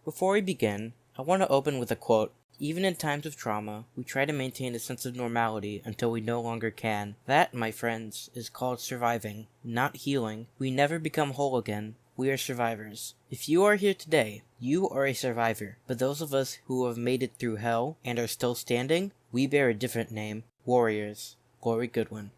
Before we begin, I want to open with a quote. Even in times of trauma, we try to maintain a sense of normality until we no longer can. That, my friends, is called surviving, not healing. We never become whole again. We are survivors. If you are here today, you are a survivor. But those of us who have made it through hell and are still standing, we bear a different name. Warriors. Glory Goodwin.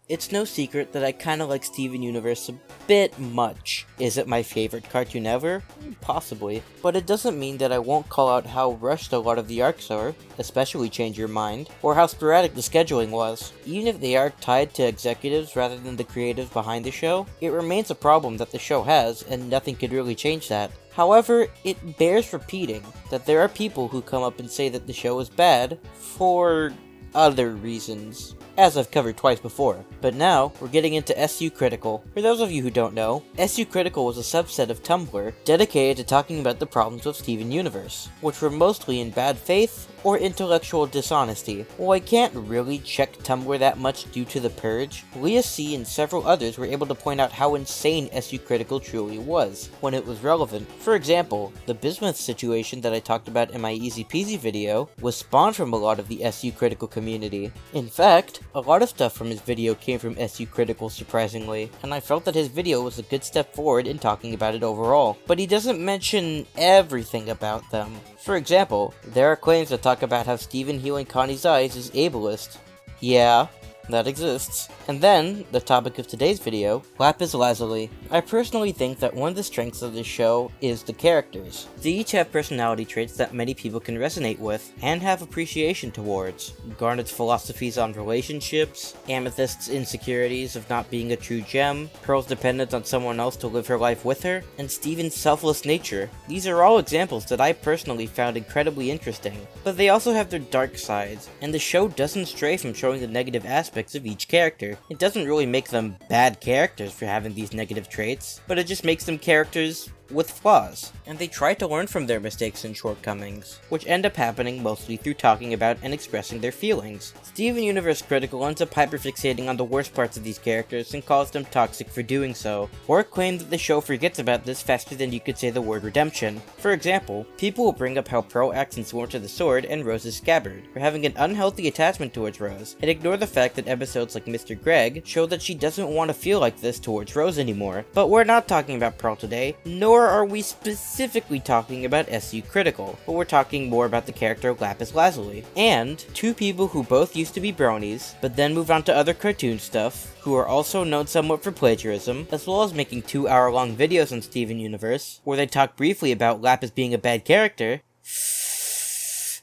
It's no secret that I kinda like Steven Universe a bit much. Is it my favorite cartoon ever? Possibly. But it doesn't mean that I won't call out how rushed a lot of the arcs are, especially Change Your Mind, or how sporadic the scheduling was. Even if they are tied to executives rather than the creatives behind the show, it remains a problem that the show has, and nothing could really change that. However, it bears repeating that there are people who come up and say that the show is bad for other reasons, as I've covered twice before. But now, we're getting into SU Critical. For those of you who don't know, SU Critical was a subset of Tumblr dedicated to talking about the problems of Steven Universe, which were mostly in bad faith or intellectual dishonesty. While I can't really check Tumblr that much due to the purge, Leah C and several others were able to point out how insane SU Critical truly was, when it was relevant. For example, the Bismuth situation that I talked about in my Easy Peasy video was spawned from a lot of the SU Critical community. In fact, a lot of stuff from his video came from SU Critical surprisingly, and I felt that his video was a good step forward in talking about it overall. But he doesn't mention everything about them. For example, there are claims that talk about how Steven healing Connie's eyes is ableist. Yeah, that exists. And then, the topic of today's video, Lapis Lazuli. I personally think that one of the strengths of this show is the characters. They each have personality traits that many people can resonate with, and have appreciation towards. Garnet's philosophies on relationships, Amethyst's insecurities of not being a true gem, Pearl's dependence on someone else to live her life with her, and Steven's selfless nature. These are all examples that I personally found incredibly interesting. But they also have their dark sides, and the show doesn't stray from showing the negative aspects of each character. It doesn't really make them bad characters for having these negative traits, but it just makes them characters with flaws, and they try to learn from their mistakes and shortcomings, which end up happening mostly through talking about and expressing their feelings. Steven Universe Critical ends up hyperfixating on the worst parts of these characters and calls them toxic for doing so, or claim that the show forgets about this faster than you could say the word redemption. For example, people will bring up how Pearl acts in Sworn to the Sword and Rose's Scabbard for having an unhealthy attachment towards Rose, and ignore the fact that episodes like Mr. Greg show that she doesn't want to feel like this towards Rose anymore. But we're not talking about Pearl today, nor are we specifically talking about SU Critical, but we're talking more about the character Lapis Lazuli. And two people who both used to be bronies, but then moved on to other cartoon stuff, who are also known somewhat for plagiarism, as well as making 2-hour-long videos on Steven Universe, where they talk briefly about Lapis being a bad character.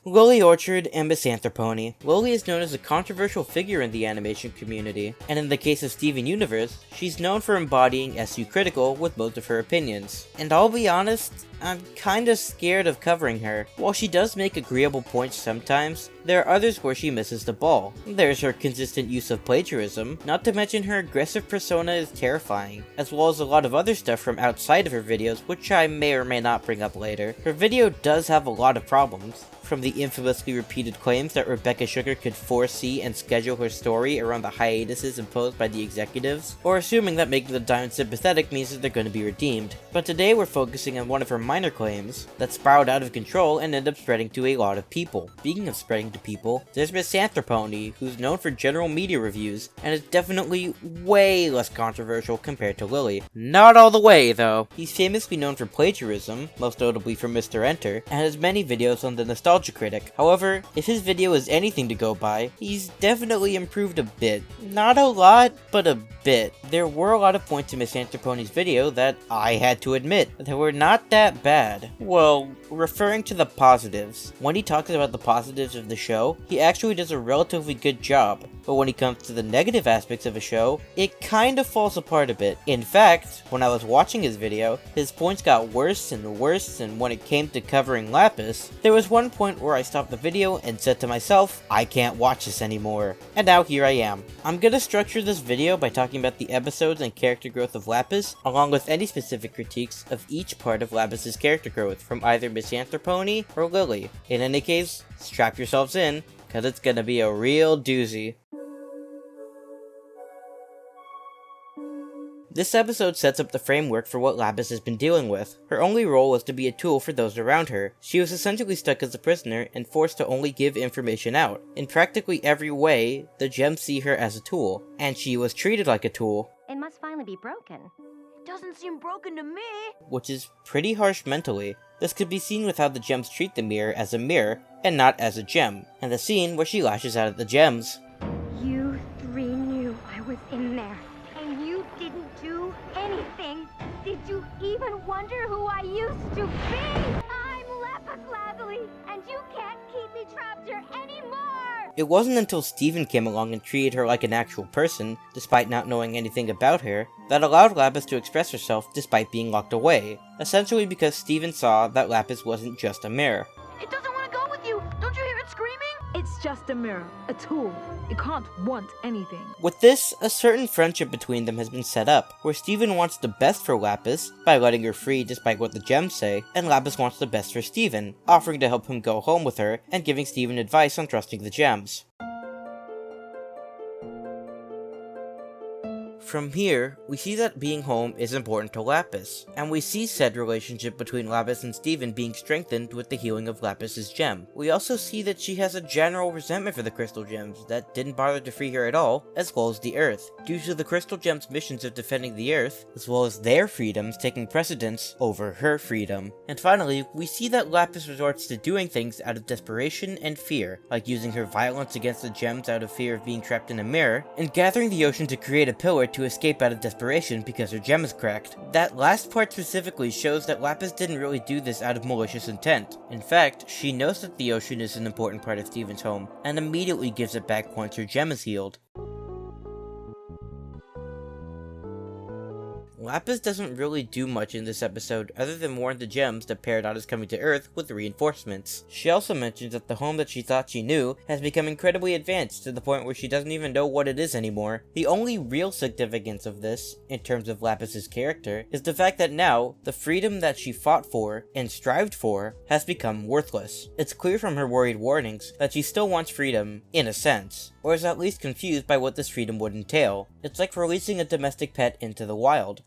Lily Orchard and Misanthropony. Lily is known as a controversial figure in the animation community, and in the case of Steven Universe, she's known for embodying SU Critical with most of her opinions. And I'll be honest, I'm kinda scared of covering her. While she does make agreeable points sometimes, there are others where she misses the ball. There's her consistent use of plagiarism, not to mention her aggressive persona is terrifying, as well as a lot of other stuff from outside of her videos, which I may or may not bring up later. Her video does have a lot of problems, from the infamously repeated claims that Rebecca Sugar could foresee and schedule her story around the hiatuses imposed by the executives, or assuming that making the Diamond sympathetic means that they're going to be redeemed. But today we're focusing on one of her minor claims that spiraled out of control and ended up spreading to a lot of people. Speaking of spreading to people, there's Misanthropony, who's known for general media reviews, and is definitely way less controversial compared to Lily. Not all the way, though. He's famously known for plagiarism, most notably for Mr. Enter, and has many videos on the nostalgia critic. However, if his video is anything to go by, he's definitely improved a bit. Not a lot, but a bit, there were a lot of points in Misanthropony's video that I had to admit they were not that bad. Well, referring to the positives, when he talks about the positives of the show, he actually does a relatively good job, but when it comes to the negative aspects of a show, it kind of falls apart a bit. In fact, when I was watching his video, his points got worse and worse, and when it came to covering Lapis, there was one point where I stopped the video and said to myself, I can't watch this anymore. And now here I am. I'm gonna structure this video by talking about the episodes and character growth of Lapis, along with any specific critiques of each part of Lapis's character growth from either Misanthropony or Lily. In any case, strap yourselves in, cause it's gonna be a real doozy. This episode sets up the framework for what Lapis has been dealing with. Her only role was to be a tool for those around her. She was essentially stuck as a prisoner and forced to only give information out. In practically every way, the gems see her as a tool, and she was treated like a tool. It must finally be broken. Doesn't seem broken to me. Which is pretty harsh mentally. This could be seen with how the gems treat the mirror as a mirror, and not as a gem, and the scene where she lashes out at the gems. You three knew I was in there, and you didn't do anything. Did you even wonder who I used to be? I'm Lapis Lazuli, and you can't keep me trapped here anymore! It wasn't until Steven came along and treated her like an actual person, despite not knowing anything about her, that allowed Lapis to express herself despite being locked away, essentially because Steven saw that Lapis wasn't just a mirror. It doesn't want to go with you. Don't you hear it screaming? It's just a mirror, a tool. It can't want anything. With this, a certain friendship between them has been set up, where Steven wants the best for Lapis, by letting her free despite what the gems say, and Lapis wants the best for Steven, offering to help him go home with her, and giving Steven advice on trusting the gems. From here, we see that being home is important to Lapis, and we see said relationship between Lapis and Steven being strengthened with the healing of Lapis's gem. We also see that she has a general resentment for the crystal gems that didn't bother to free her at all, as well as the Earth, due to the crystal gems' missions of defending the Earth, as well as their freedoms taking precedence over her freedom. And finally, we see that Lapis resorts to doing things out of desperation and fear, like using her violence against the gems out of fear of being trapped in a mirror, and gathering the ocean to create a pillar to escape out of desperation because her gem is cracked. That last part specifically shows that Lapis didn't really do this out of malicious intent. In fact, she knows that the ocean is an important part of Steven's home, and immediately gives it back once her gem is healed. Lapis doesn't really do much in this episode other than warn the gems that Peridot is coming to Earth with reinforcements. She also mentions that the home that she thought she knew has become incredibly advanced to the point where she doesn't even know what it is anymore. The only real significance of this, in terms of Lapis's character, is the fact that now, the freedom that she fought for and strived for has become worthless. It's clear from her worried warnings that she still wants freedom, in a sense, or is at least confused by what this freedom would entail. It's like releasing a domestic pet into the wild.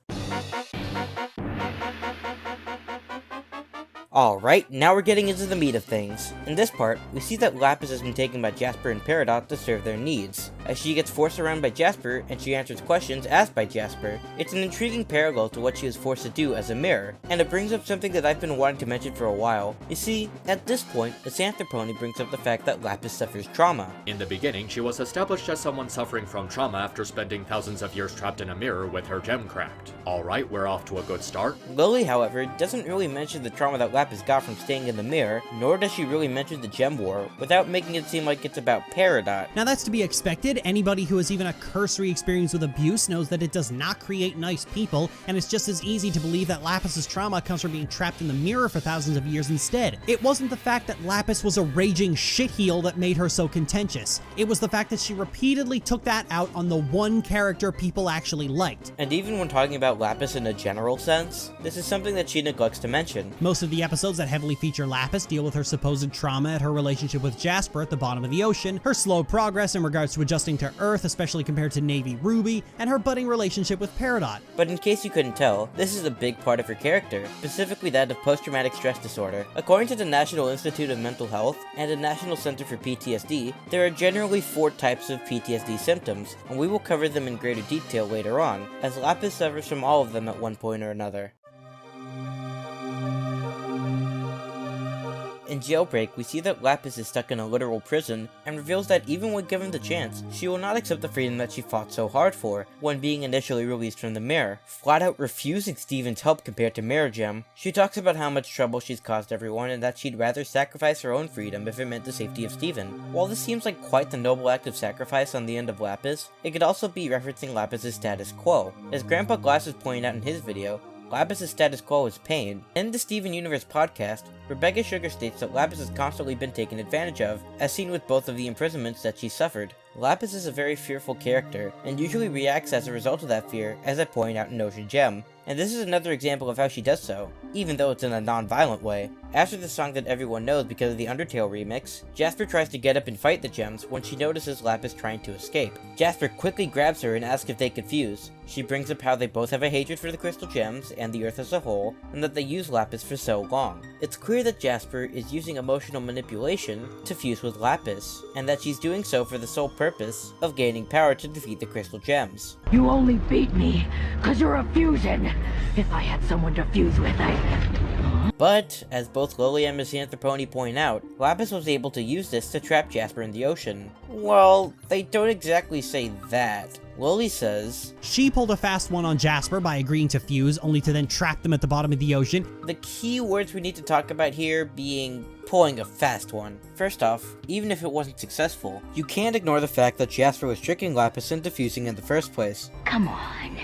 Alright, now we're getting into the meat of things. In this part, we see that Lapis has been taken by Jasper and Peridot to serve their needs, as she gets forced around by Jasper and she answers questions asked by Jasper. It's an intriguing parallel to what she was forced to do as a mirror, and it brings up something that I've been wanting to mention for a while. You see, at this point, Misanthropony brings up the fact that Lapis suffers trauma. In the beginning, she was established as someone suffering from trauma after spending thousands of years trapped in a mirror with her gem cracked. Alright, we're off to a good start. Lily, however, doesn't really mention the trauma that Lapis got from staying in the mirror, nor does she really mention the gem war, without making it seem like it's about Peridot. Now that's to be expected. Anybody who has even a cursory experience with abuse knows that it does not create nice people, and it's just as easy to believe that Lapis's trauma comes from being trapped in the mirror for thousands of years instead. It wasn't the fact that Lapis was a raging shitheel that made her so contentious. It was the fact that she repeatedly took that out on the one character people actually liked. And even when talking about Lapis in a general sense, this is something that she neglects to mention. Most of the episodes that heavily feature Lapis deal with her supposed trauma at her relationship with Jasper at the bottom of the ocean, her slow progress in regards to adjusting to Earth, especially compared to Navy Ruby, and her budding relationship with Peridot. But in case you couldn't tell, this is a big part of her character, specifically that of post-traumatic stress disorder. According to the National Institute of Mental Health and the National Center for PTSD, there are generally 4 types of PTSD symptoms, and we will cover them in greater detail later on, as Lapis suffers from all of them at one point or another. In Jailbreak, we see that Lapis is stuck in a literal prison, and reveals that even when given the chance, she will not accept the freedom that she fought so hard for when being initially released from the mirror, flat out refusing Steven's help compared to Mirror Gem. She talks about how much trouble she's caused everyone and that she'd rather sacrifice her own freedom if it meant the safety of Steven. While this seems like quite the noble act of sacrifice on the end of Lapis, it could also be referencing Lapis's status quo. As grampaglasses pointed out in his video, Lapis's status quo is pain. In the Steven Universe podcast, Rebecca Sugar states that Lapis has constantly been taken advantage of, as seen with both of the imprisonments that she suffered. Lapis is a very fearful character, and usually reacts as a result of that fear, as I point out in Ocean Gem. And this is another example of how she does so, even though it's in a non-violent way. After the song that everyone knows because of the Undertale remix, Jasper tries to get up and fight the gems when she notices Lapis trying to escape. Jasper quickly grabs her and asks if they could fuse. She brings up how they both have a hatred for the crystal gems and the earth as a whole, and that they use Lapis for so long. It's clear that Jasper is using emotional manipulation to fuse with Lapis, and that she's doing so for the sole purpose of gaining power to defeat the crystal gems. You only beat me because you're a fusion. If I had someone to fuse with, But, as both Lily and Misanthropony point out, Lapis was able to use this to trap Jasper in the ocean. Well, they don't exactly say that. Lily says, She pulled a fast one on Jasper by agreeing to fuse, only to then trap them at the bottom of the ocean. The key words we need to talk about here being pulling a fast one. First off, even if it wasn't successful, you can't ignore the fact that Jasper was tricking Lapis into fusing in the first place. come on.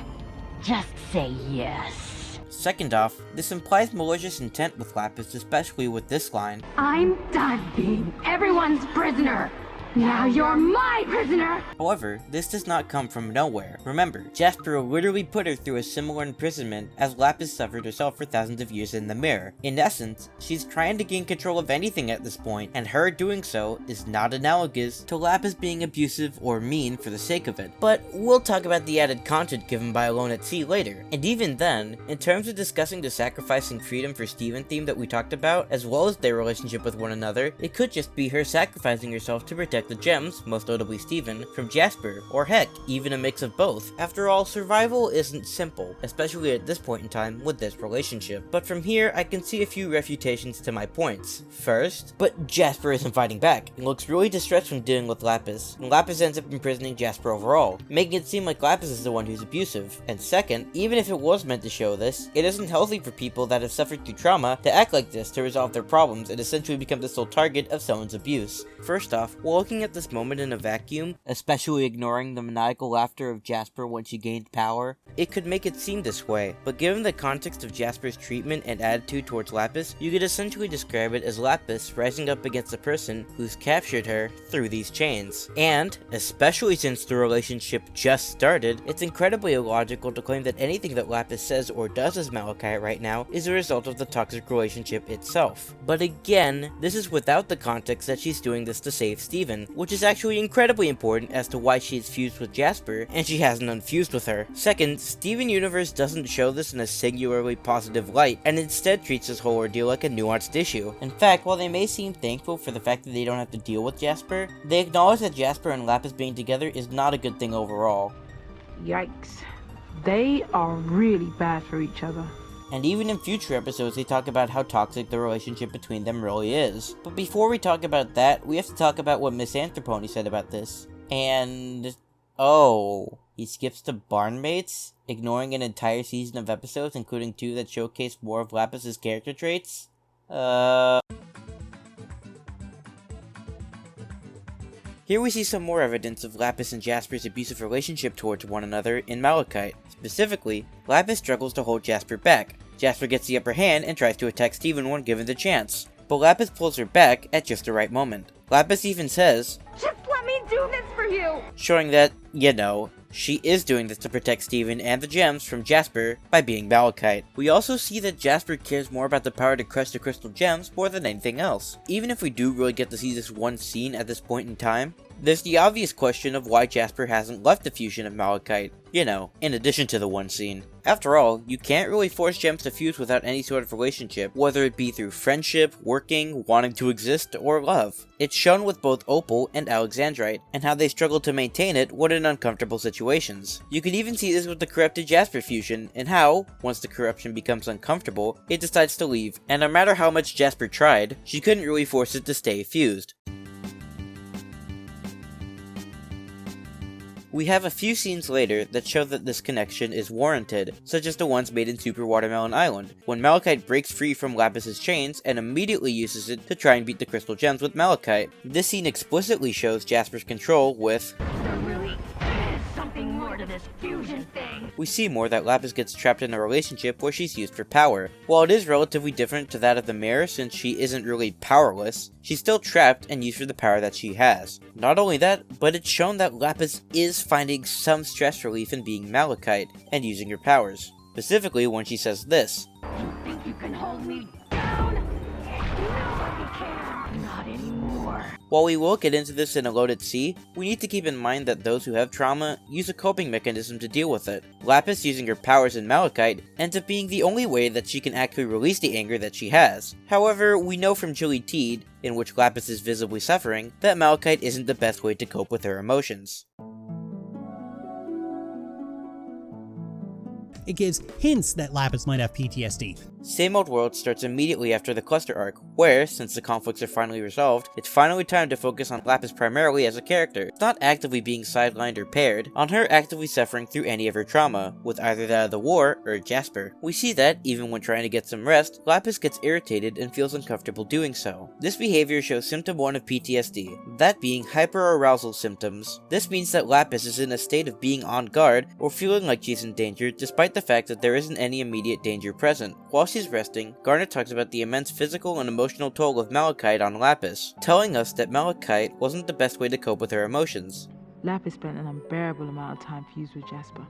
Just say yes. Second off, this implies malicious intent with Lapis, especially with this line. I'm done being everyone's prisoner. Now you're my prisoner! However, this does not come from nowhere. Remember, Jasper literally put her through a similar imprisonment as Lapis suffered herself for thousands of years in the mirror. In essence, she's trying to gain control of anything at this point, and her doing so is not analogous to Lapis being abusive or mean for the sake of it. But we'll talk about the added content given by Alone at Sea later. And even then, in terms of discussing the sacrificing freedom for Steven theme that we talked about, as well as their relationship with one another, it could just be her sacrificing herself to protect the gems, most notably Steven, from Jasper, or heck, even a mix of both. After all, survival isn't simple, especially at this point in time with this relationship. But from here, I can see a few refutations to my points. First, but Jasper isn't fighting back, and looks really distressed when dealing with Lapis, and Lapis ends up imprisoning Jasper overall, making it seem like Lapis is the one who's abusive. And second, even if it was meant to show this, it isn't healthy for people that have suffered through trauma to act like this to resolve their problems and essentially become the sole target of someone's abuse. First off, while looking at this moment in a vacuum, especially ignoring the maniacal laughter of Jasper when she gained power, it could make it seem this way, but given the context of Jasper's treatment and attitude towards Lapis, you could essentially describe it as Lapis rising up against the person who's captured her through these chains. And, especially since the relationship just started, it's incredibly illogical to claim that anything that Lapis says or does as Malachite right now is a result of the toxic relationship itself. But again, this is without the context that she's doing this to save Steven, which is actually incredibly important as to why she's fused with Jasper, and she hasn't unfused with her. Second, Steven Universe doesn't show this in a singularly positive light, and instead treats this whole ordeal like a nuanced issue. In fact, while they may seem thankful for the fact that they don't have to deal with Jasper, they acknowledge that Jasper and Lapis being together is not a good thing overall. Yikes. They are really bad for each other. And even in future episodes, they talk about how toxic the relationship between them really is. But before we talk about that, we have to talk about what Misanthropony said about this. And... oh, he skips to Barnmates, ignoring an entire season of episodes, including 2 that showcase more of Lapis's character traits? Here we see some more evidence of Lapis and Jasper's abusive relationship towards one another in Malachite. Specifically, Lapis struggles to hold Jasper back. Jasper gets the upper hand and tries to attack Steven when given the chance, but Lapis pulls her back at just the right moment. Lapis even says, Just let me do this for you! showing that, you know, she is doing this to protect Steven and the gems from Jasper by being Malachite. We also see that Jasper cares more about the power to crush the crystal gems more than anything else. Even if we do really get to see this one scene at this point in time, There's the obvious question of why Jasper hasn't left the fusion of Malachite, you know, in addition to the one scene. After all, you can't really force gems to fuse without any sort of relationship, whether it be through friendship, working, wanting to exist, or love. It's shown with both Opal and Alexandrite, and how they struggle to maintain it when in uncomfortable situations. You can even see this with the corrupted Jasper fusion, and how, once the corruption becomes uncomfortable, it decides to leave, and no matter how much Jasper tried, she couldn't really force it to stay fused. We have a few scenes later that show that this connection is warranted, such as the ones made in Super Watermelon Island, when Malachite breaks free from Lapis's chains and immediately uses it to try and beat the crystal gems with Malachite. This scene explicitly shows Jasper's control with There really is something more to this fusion thing. we see more that Lapis gets trapped in a relationship where she's used for power. While it is relatively different to that of the mirror since she isn't really powerless, she's still trapped and used for the power that she has. Not only that, but it's shown that Lapis is finding some stress relief in being Malachite and using her powers. Specifically when she says this. You think you can hold me down? Nobody can. Not anymore. While we will get into this in a loaded C, we need to keep in mind that those who have trauma use a coping mechanism to deal with it. Lapis using her powers in Malachite ends up being the only way that she can actually release the anger that she has. However, we know from Chilly Teed, in which Lapis is visibly suffering, that Malachite isn't the best way to cope with her emotions. It gives hints that Lapis might have PTSD. Same Old World starts immediately after the Cluster arc, where, since the conflicts are finally resolved, it's finally time to focus on Lapis primarily as a character. It's not actively being sidelined or paired, on her actively suffering through any of her trauma, with either that of the war or Jasper. We see that, even when trying to get some rest, Lapis gets irritated and feels uncomfortable doing so. This behavior shows symptom 1 of PTSD, that being hyperarousal symptoms. This means that Lapis is in a state of being on guard or feeling like she's in danger despite the fact that there isn't any immediate danger present. While she's resting, Garnet talks about the immense physical and emotional toll of Malachite on Lapis, telling us that Malachite wasn't the best way to cope with her emotions. Lapis spent an unbearable amount of time fused with Jasper.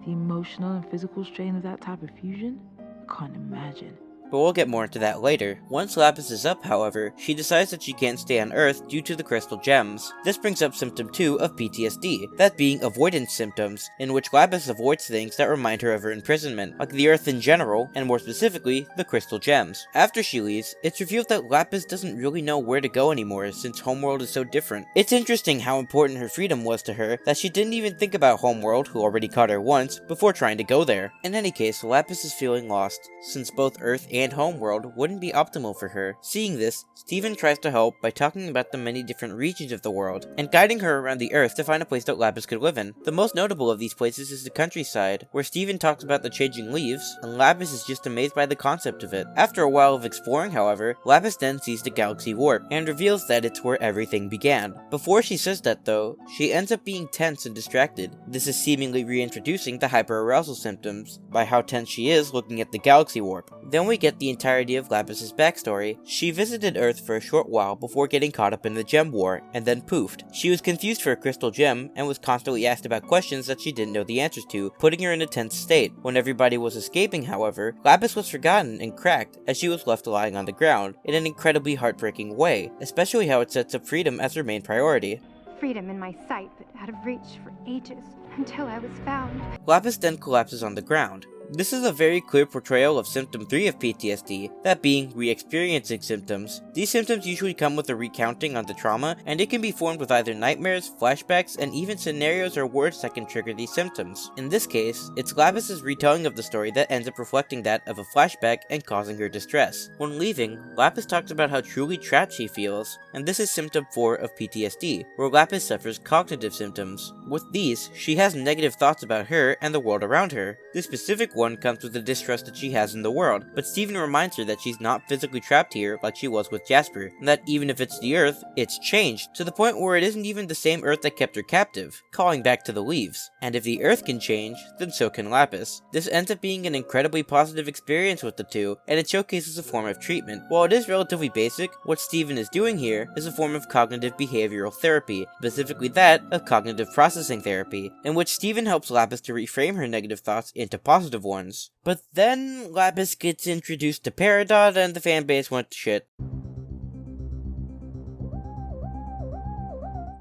The emotional and physical strain of that type of fusion? I can't imagine. But we'll get more into that later. Once Lapis is up, however, she decides that she can't stay on Earth due to the crystal gems. This brings up symptom 2 of PTSD, that being avoidance symptoms, in which Lapis avoids things that remind her of her imprisonment, like the Earth in general, and more specifically, the crystal gems. After she leaves, it's revealed that Lapis doesn't really know where to go anymore since Homeworld is so different. It's interesting how important her freedom was to her that she didn't even think about Homeworld, who already caught her once, before trying to go there. In any case, Lapis is feeling lost, since both Earth and Homeworld wouldn't be optimal for her. Seeing this, Steven tries to help by talking about the many different regions of the world, and guiding her around the Earth to find a place that Lapis could live in. The most notable of these places is the countryside, where Steven talks about the changing leaves, and Lapis is just amazed by the concept of it. After a while of exploring, however, Lapis then sees the galaxy warp, and reveals that it's where everything began. Before she says that though, she ends up being tense and distracted. This is seemingly reintroducing the hyperarousal symptoms, by how tense she is looking at the galaxy warp. Then we get the entirety of Lapis's backstory. She visited Earth for a short while before getting caught up in the gem war, and then poofed. She was confused for a crystal gem, and was constantly asked about questions that she didn't know the answers to, putting her in a tense state. When everybody was escaping, however, Lapis was forgotten and cracked, as she was left lying on the ground, in an incredibly heartbreaking way, especially how it sets up freedom as her main priority. Freedom in my sight, but out of reach for ages, until I was found. Lapis then collapses on the ground. This is a very clear portrayal of symptom 3 of PTSD, that being re-experiencing symptoms. These symptoms usually come with a recounting on the trauma, and it can be formed with either nightmares, flashbacks, and even scenarios or words that can trigger these symptoms. In this case, it's Lapis's retelling of the story that ends up reflecting that of a flashback and causing her distress. When leaving, Lapis talks about how truly trapped she feels, and this is symptom 4 of PTSD, where Lapis suffers cognitive symptoms. With these, she has negative thoughts about her and the world around her. This specific one comes with the distrust that she has in the world, but Steven reminds her that she's not physically trapped here like she was with Jasper, and that even if it's the Earth, it's changed, to the point where it isn't even the same Earth that kept her captive, calling back to the leaves. And if the Earth can change, then so can Lapis. This ends up being an incredibly positive experience with the two, and it showcases a form of treatment. While it is relatively basic, what Steven is doing here is a form of cognitive behavioral therapy, specifically that of cognitive processing therapy, in which Steven helps Lapis to reframe her negative thoughts into positive ones. But then Lapis gets introduced to Peridot and the fanbase went to shit.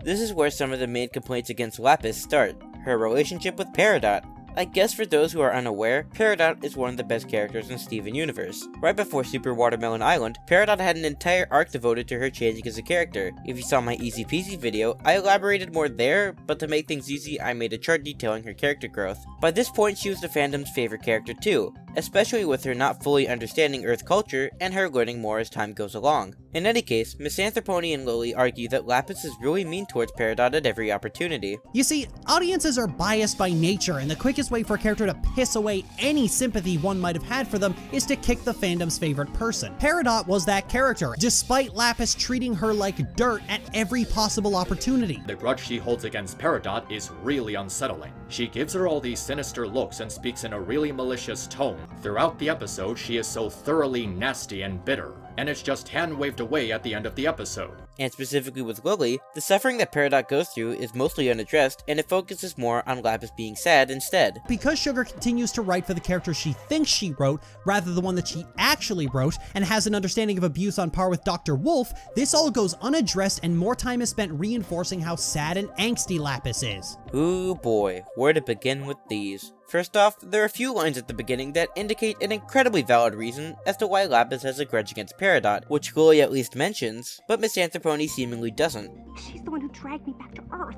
This is where some of the main complaints against Lapis start, her relationship with Peridot. I guess for those who are unaware, Peridot is one of the best characters in Steven Universe. Right before Super Watermelon Island, Peridot had an entire arc devoted to her changing as a character. If you saw my Easy Peasy video, I elaborated more there, but to make things easy, I made a chart detailing her character growth. By this point, she was the fandom's favorite character too, especially with her not fully understanding Earth culture and her learning more as time goes along. In any case, Misanthropony and Lily argue that Lapis is really mean towards Peridot at every opportunity. You see, audiences are biased by nature, and the quickest way for a character to piss away any sympathy one might have had for them is to kick the fandom's favorite person. Peridot was that character, despite Lapis treating her like dirt at every possible opportunity. The grudge she holds against Peridot is really unsettling. She gives her all these sinister looks and speaks in a really malicious tone. Throughout the episode, she is so thoroughly nasty and bitter, and it's just hand-waved away at the end of the episode. And specifically with Lily, the suffering that Peridot goes through is mostly unaddressed, and it focuses more on Lapis being sad instead. Because Sugar continues to write for the character she thinks she wrote, rather than the one that she actually wrote, and has an understanding of abuse on par with Dr. Wolf, this all goes unaddressed and more time is spent reinforcing how sad and angsty Lapis is. Ooh boy, where to begin with these? First off, there are a few lines at the beginning that indicate an incredibly valid reason as to why Lapis has a grudge against Peridot, which Lily at least mentions, but Misanthropony seemingly doesn't. She's the one who dragged me back to Earth.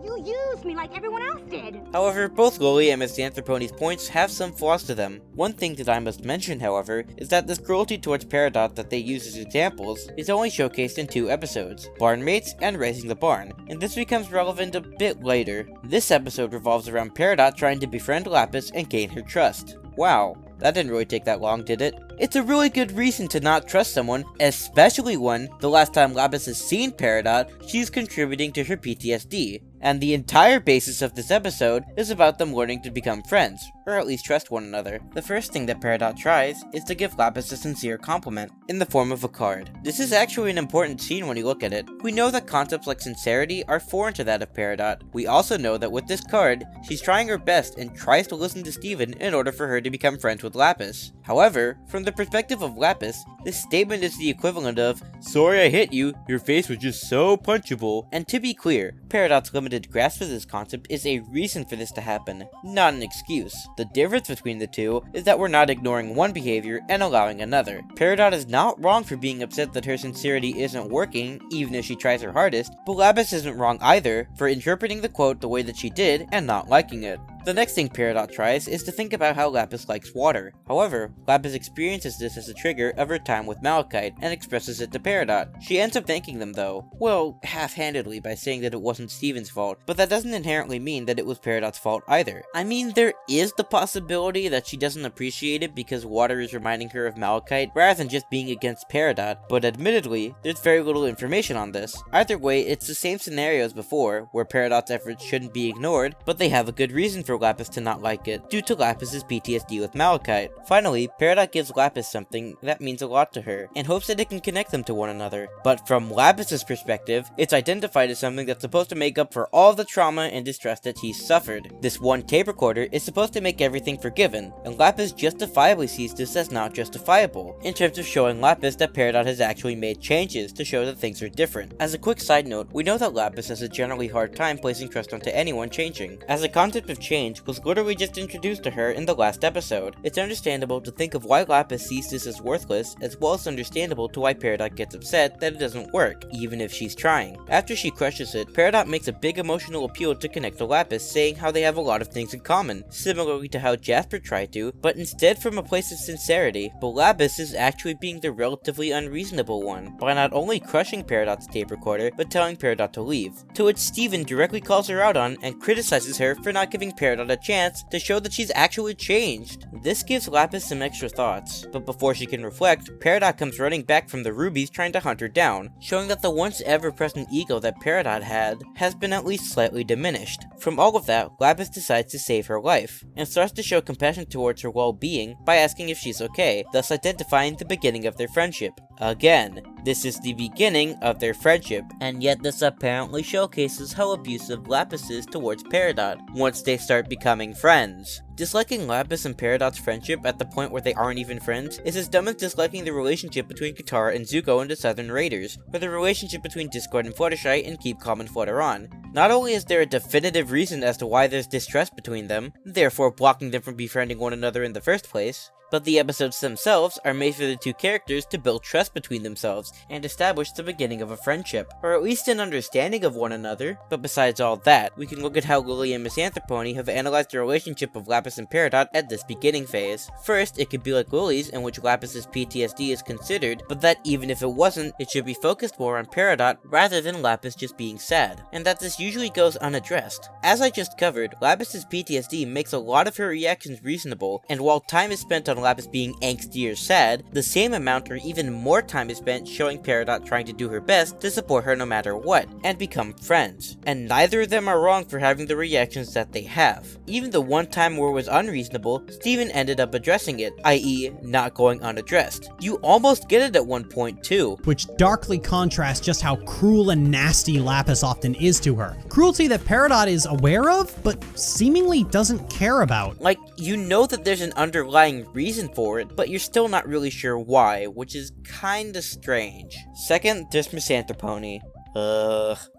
You used me like everyone else did. However, both Lily and Misanthropony's points have some flaws to them. One thing that I must mention, however, is that this cruelty towards Peridot that they use as examples is only showcased in 2 episodes, Barnmates and Raising the Barn, and this becomes relevant a bit later. This episode revolves around Peridot trying to befriend Lapis and gain her trust. Wow, that didn't really take that long, did it? It's a really good reason to not trust someone, especially when, the last time Lapis has seen Peridot, she's contributing to her PTSD. And the entire basis of this episode is about them learning to become friends, or at least trust one another. The first thing that Peridot tries is to give Lapis a sincere compliment, in the form of a card. This is actually an important scene when you look at it. We know that concepts like sincerity are foreign to that of Peridot. We also know that with this card, she's trying her best and tries to listen to Steven in order for her to become friends with Lapis. However, from the perspective of Lapis, this statement is the equivalent of, "Sorry I hit you, your face was just so punchable." And to be clear, Peridot's limited grasp of this concept is a reason for this to happen, not an excuse. The difference between the two is that we're not ignoring one behavior and allowing another. Peridot is not wrong for being upset that her sincerity isn't working, even if she tries her hardest, but Lapis isn't wrong either for interpreting the quote the way that she did and not liking it. The next thing Peridot tries is to think about how Lapis likes water. However, Lapis experiences this as a trigger of her time with Malachite and expresses it to Peridot. She ends up thanking them though, well, half-handedly by saying that it wasn't Steven's fault, but that doesn't inherently mean that it was Peridot's fault either. I mean, there is the possibility that she doesn't appreciate it because water is reminding her of Malachite rather than just being against Peridot, but admittedly, there's very little information on this. Either way, it's the same scenario as before, where Peridot's efforts shouldn't be ignored, but they have a good reason for Lapis to not like it, due to Lapis's PTSD with Malachite. Finally, Peridot gives Lapis something that means a lot to her, and hopes that it can connect them to one another. But from Lapis's perspective, it's identified as something that's supposed to make up for all the trauma and distress that he's suffered. This one tape recorder is supposed to make everything forgiven, and Lapis justifiably sees this as not justifiable, in terms of showing Lapis that Peridot has actually made changes to show that things are different. As a quick side note, we know that Lapis has a generally hard time placing trust onto anyone changing, as the concept of change was literally just introduced to her in the last episode. It's understandable to think of why Lapis sees this as worthless, as well as understandable to why Peridot gets upset that it doesn't work, even if she's trying. After she crushes it, Peridot makes a big emotional appeal to connect to Lapis, saying how they have a lot of things in common, similarly to how Jasper tried to, but instead from a place of sincerity. But Lapis is actually being the relatively unreasonable one, by not only crushing Peridot's tape recorder, but telling Peridot to leave, to which Steven directly calls her out on and criticizes her for not giving Peridot a chance to show that she's actually changed. This gives Lapis some extra thoughts, but before she can reflect, Peridot comes running back from the rubies trying to hunt her down, showing that the once ever-present ego that Peridot had has been at least slightly diminished. From all of that, Lapis decides to save her life, and starts to show compassion towards her well-being by asking if she's okay, thus identifying the beginning of their friendship. Again, this is the beginning of their friendship, and yet this apparently showcases how abusive Lapis is towards Peridot once they start becoming friends. Disliking Lapis and Peridot's friendship at the point where they aren't even friends is as dumb as disliking the relationship between Katara and Zuko in the Southern Raiders, or the relationship between Discord and Fluttershy in Keep Calm and Flutter On. Not only is there a definitive reason as to why there's distrust between them, therefore blocking them from befriending one another in the first place, but the episodes themselves are made for the two characters to build trust between themselves and establish the beginning of a friendship, or at least an understanding of one another. But besides all that, we can look at how Lily and Misanthropony have analyzed the relationship of Lapis and Peridot at this beginning phase. First, it could be like Lily's, in which Lapis's PTSD is considered, but that even if it wasn't, it should be focused more on Peridot rather than Lapis just being sad, and that this usually goes unaddressed. As I just covered, Lapis's PTSD makes a lot of her reactions reasonable, and while time is spent on Lapis being angsty or sad, the same amount or even more time is spent showing Peridot trying to do her best to support her no matter what, and become friends. And neither of them are wrong for having the reactions that they have. Even the one time where it was unreasonable, Steven ended up addressing it, i.e. not going unaddressed. You almost get it at one point too. Which darkly contrasts just how cruel and nasty Lapis often is to her. Cruelty that Peridot is aware of, but seemingly doesn't care about. Like, you know that there's an underlying reason for it, but you're still not really sure why, which is kinda strange. Second, there's Misanthropony.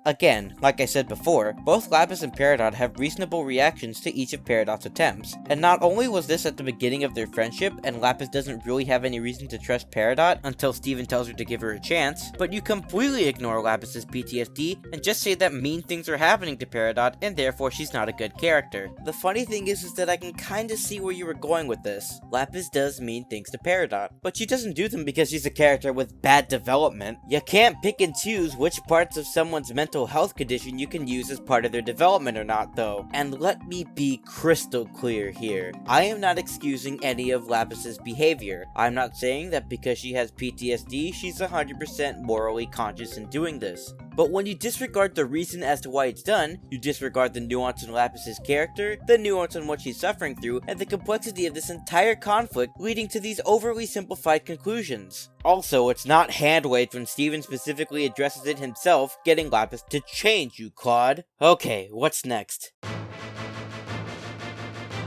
Again, like I said before, both Lapis and Peridot have reasonable reactions to each of Peridot's attempts. And not only was this at the beginning of their friendship, and Lapis doesn't really have any reason to trust Peridot until Steven tells her to give her a chance, but you completely ignore Lapis's PTSD and just say that mean things are happening to Peridot and therefore she's not a good character. The funny thing is that I can kinda see where you were going with this. Lapis does mean things to Peridot, but she doesn't do them because she's a character with bad development. You can't pick and choose which parts of someone's mental health condition you can use as part of their development or not though. And let me be crystal clear here. I am not excusing any of Lapis's behavior. I'm not saying that because she has PTSD, she's 100% morally conscious in doing this. But when you disregard the reason as to why it's done, you disregard the nuance in Lapis's character, the nuance on what she's suffering through, and the complexity of this entire conflict leading to these overly simplified conclusions. Also, it's not hand-waved when Steven specifically addresses it himself, getting Lapis to change, you clod. Okay, what's next?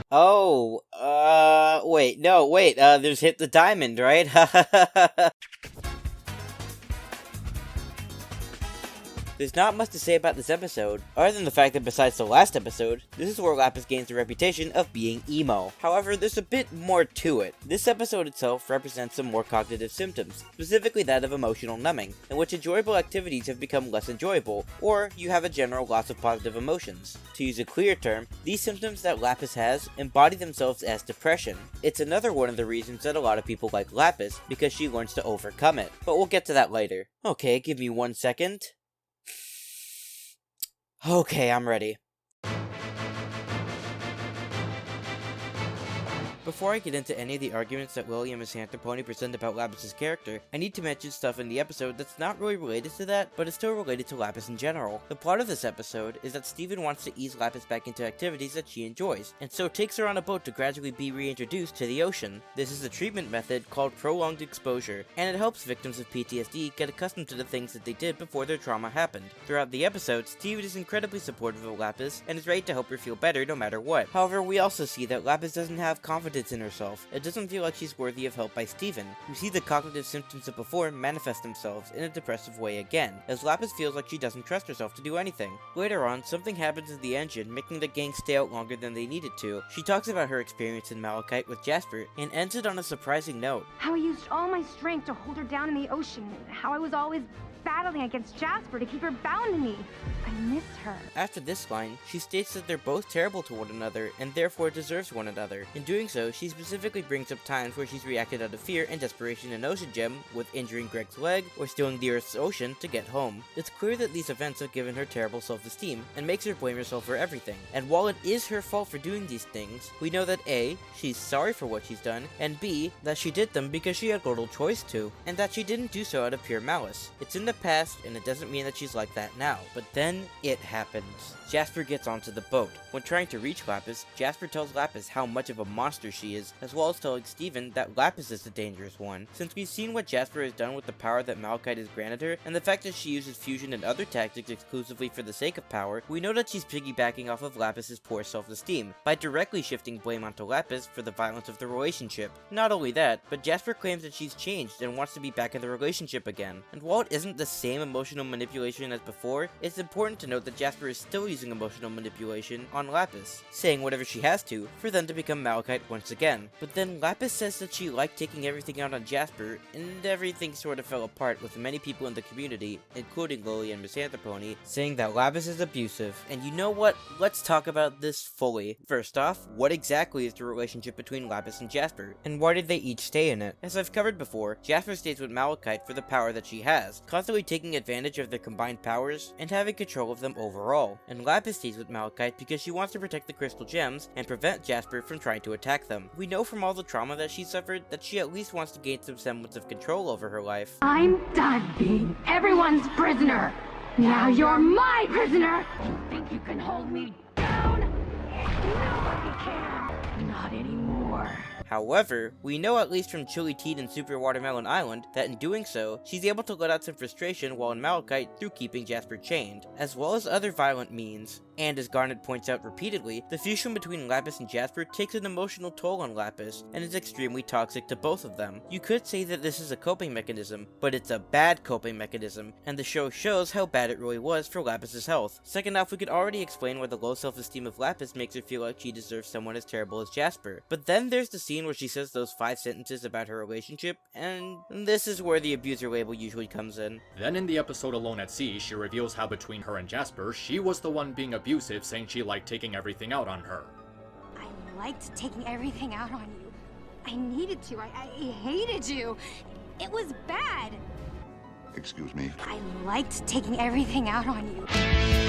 Oh, wait, there's Hit the Diamond, right? There's not much to say about this episode, other than the fact that besides the last episode, this is where Lapis gains the reputation of being emo. However, there's a bit more to it. This episode itself represents some more cognitive symptoms, specifically that of emotional numbing, in which enjoyable activities have become less enjoyable, or you have a general loss of positive emotions. To use a clear term, these symptoms that Lapis has embody themselves as depression. It's another one of the reasons that a lot of people like Lapis, because she learns to overcome it. But we'll get to that later. Okay, give me 1 second. Okay, I'm ready. Before I get into any of the arguments that Lily and Misanthropony present about Lapis's character, I need to mention stuff in the episode that's not really related to that, but is still related to Lapis in general. The plot of this episode is that Steven wants to ease Lapis back into activities that she enjoys, and so takes her on a boat to gradually be reintroduced to the ocean. This is a treatment method called prolonged exposure, and it helps victims of PTSD get accustomed to the things that they did before their trauma happened. Throughout the episode, Steven is incredibly supportive of Lapis, and is ready to help her feel better no matter what. However, we also see that Lapis doesn't have confidence in herself. It doesn't feel like she's worthy of help by Steven. We see the cognitive symptoms of before manifest themselves in a depressive way again, as Lapis feels like she doesn't trust herself to do anything. Later on, something happens in the engine, making the gang stay out longer than they needed to. She talks about her experience in Malachite with Jasper, and ends it on a surprising note. How I used all my strength to hold her down in the ocean, how I was always battling against Jasper to keep her bound to me. I miss her. After this line, she states that they're both terrible to one another and therefore deserves one another. In doing so, she specifically brings up times where she's reacted out of fear and desperation in Ocean Gem, with injuring Greg's leg or stealing the Earth's ocean to get home. It's clear that these events have given her terrible self-esteem and makes her blame herself for everything. And while it is her fault for doing these things, we know that A, she's sorry for what she's done, and B, that she did them because she had little choice to, and that she didn't do so out of pure malice. It's in the past, and it doesn't mean that she's like that now. But then, it happens. Jasper gets onto the boat. When trying to reach Lapis, Jasper tells Lapis how much of a monster she is, as well as telling Steven that Lapis is the dangerous one. Since we've seen what Jasper has done with the power that Malachite has granted her, and the fact that she uses fusion and other tactics exclusively for the sake of power, we know that she's piggybacking off of Lapis's poor self-esteem, by directly shifting blame onto Lapis for the violence of the relationship. Not only that, but Jasper claims that she's changed and wants to be back in the relationship again. And while it isn't the same emotional manipulation as before, it's important to note that Jasper is still using emotional manipulation on Lapis, saying whatever she has to, for them to become Malachite once again. But then Lapis says that she liked taking everything out on Jasper, and everything sort of fell apart with many people in the community, including Lily and Misanthropony, saying that Lapis is abusive. And you know what? Let's talk about this fully. First off, what exactly is the relationship between Lapis and Jasper, and why did they each stay in it? As I've covered before, Jasper stays with Malachite for the power that she has, constantly taking advantage of their combined powers and having control of them overall. And Lapis stays with Malachite because she wants to protect the crystal gems and prevent Jasper from trying to attack them. We know from all the trauma that she suffered that she at least wants to gain some semblance of control over her life. I'm done being everyone's prisoner. Now you're my prisoner. You think you can hold me down? Nobody can. Not anymore. However, we know at least from Chili Teed and Super Watermelon Island that in doing so, she's able to let out some frustration while in Malachite through keeping Jasper chained, as well as other violent means. And as Garnet points out repeatedly, the fusion between Lapis and Jasper takes an emotional toll on Lapis, and is extremely toxic to both of them. You could say that this is a coping mechanism, but it's a bad coping mechanism, and the show shows how bad it really was for Lapis's health. Second off, we could already explain why the low self-esteem of Lapis makes her feel like she deserves someone as terrible as Jasper. But then there's the scene where she says those 5 sentences about her relationship, and this is where the abuser label usually comes in. Then in the episode Alone at Sea, she reveals how between her and Jasper, she was the one being abusive, saying she liked taking everything out on her. I liked taking everything out on you. I needed to. I hated you. It was bad. Excuse me. I liked taking everything out on you.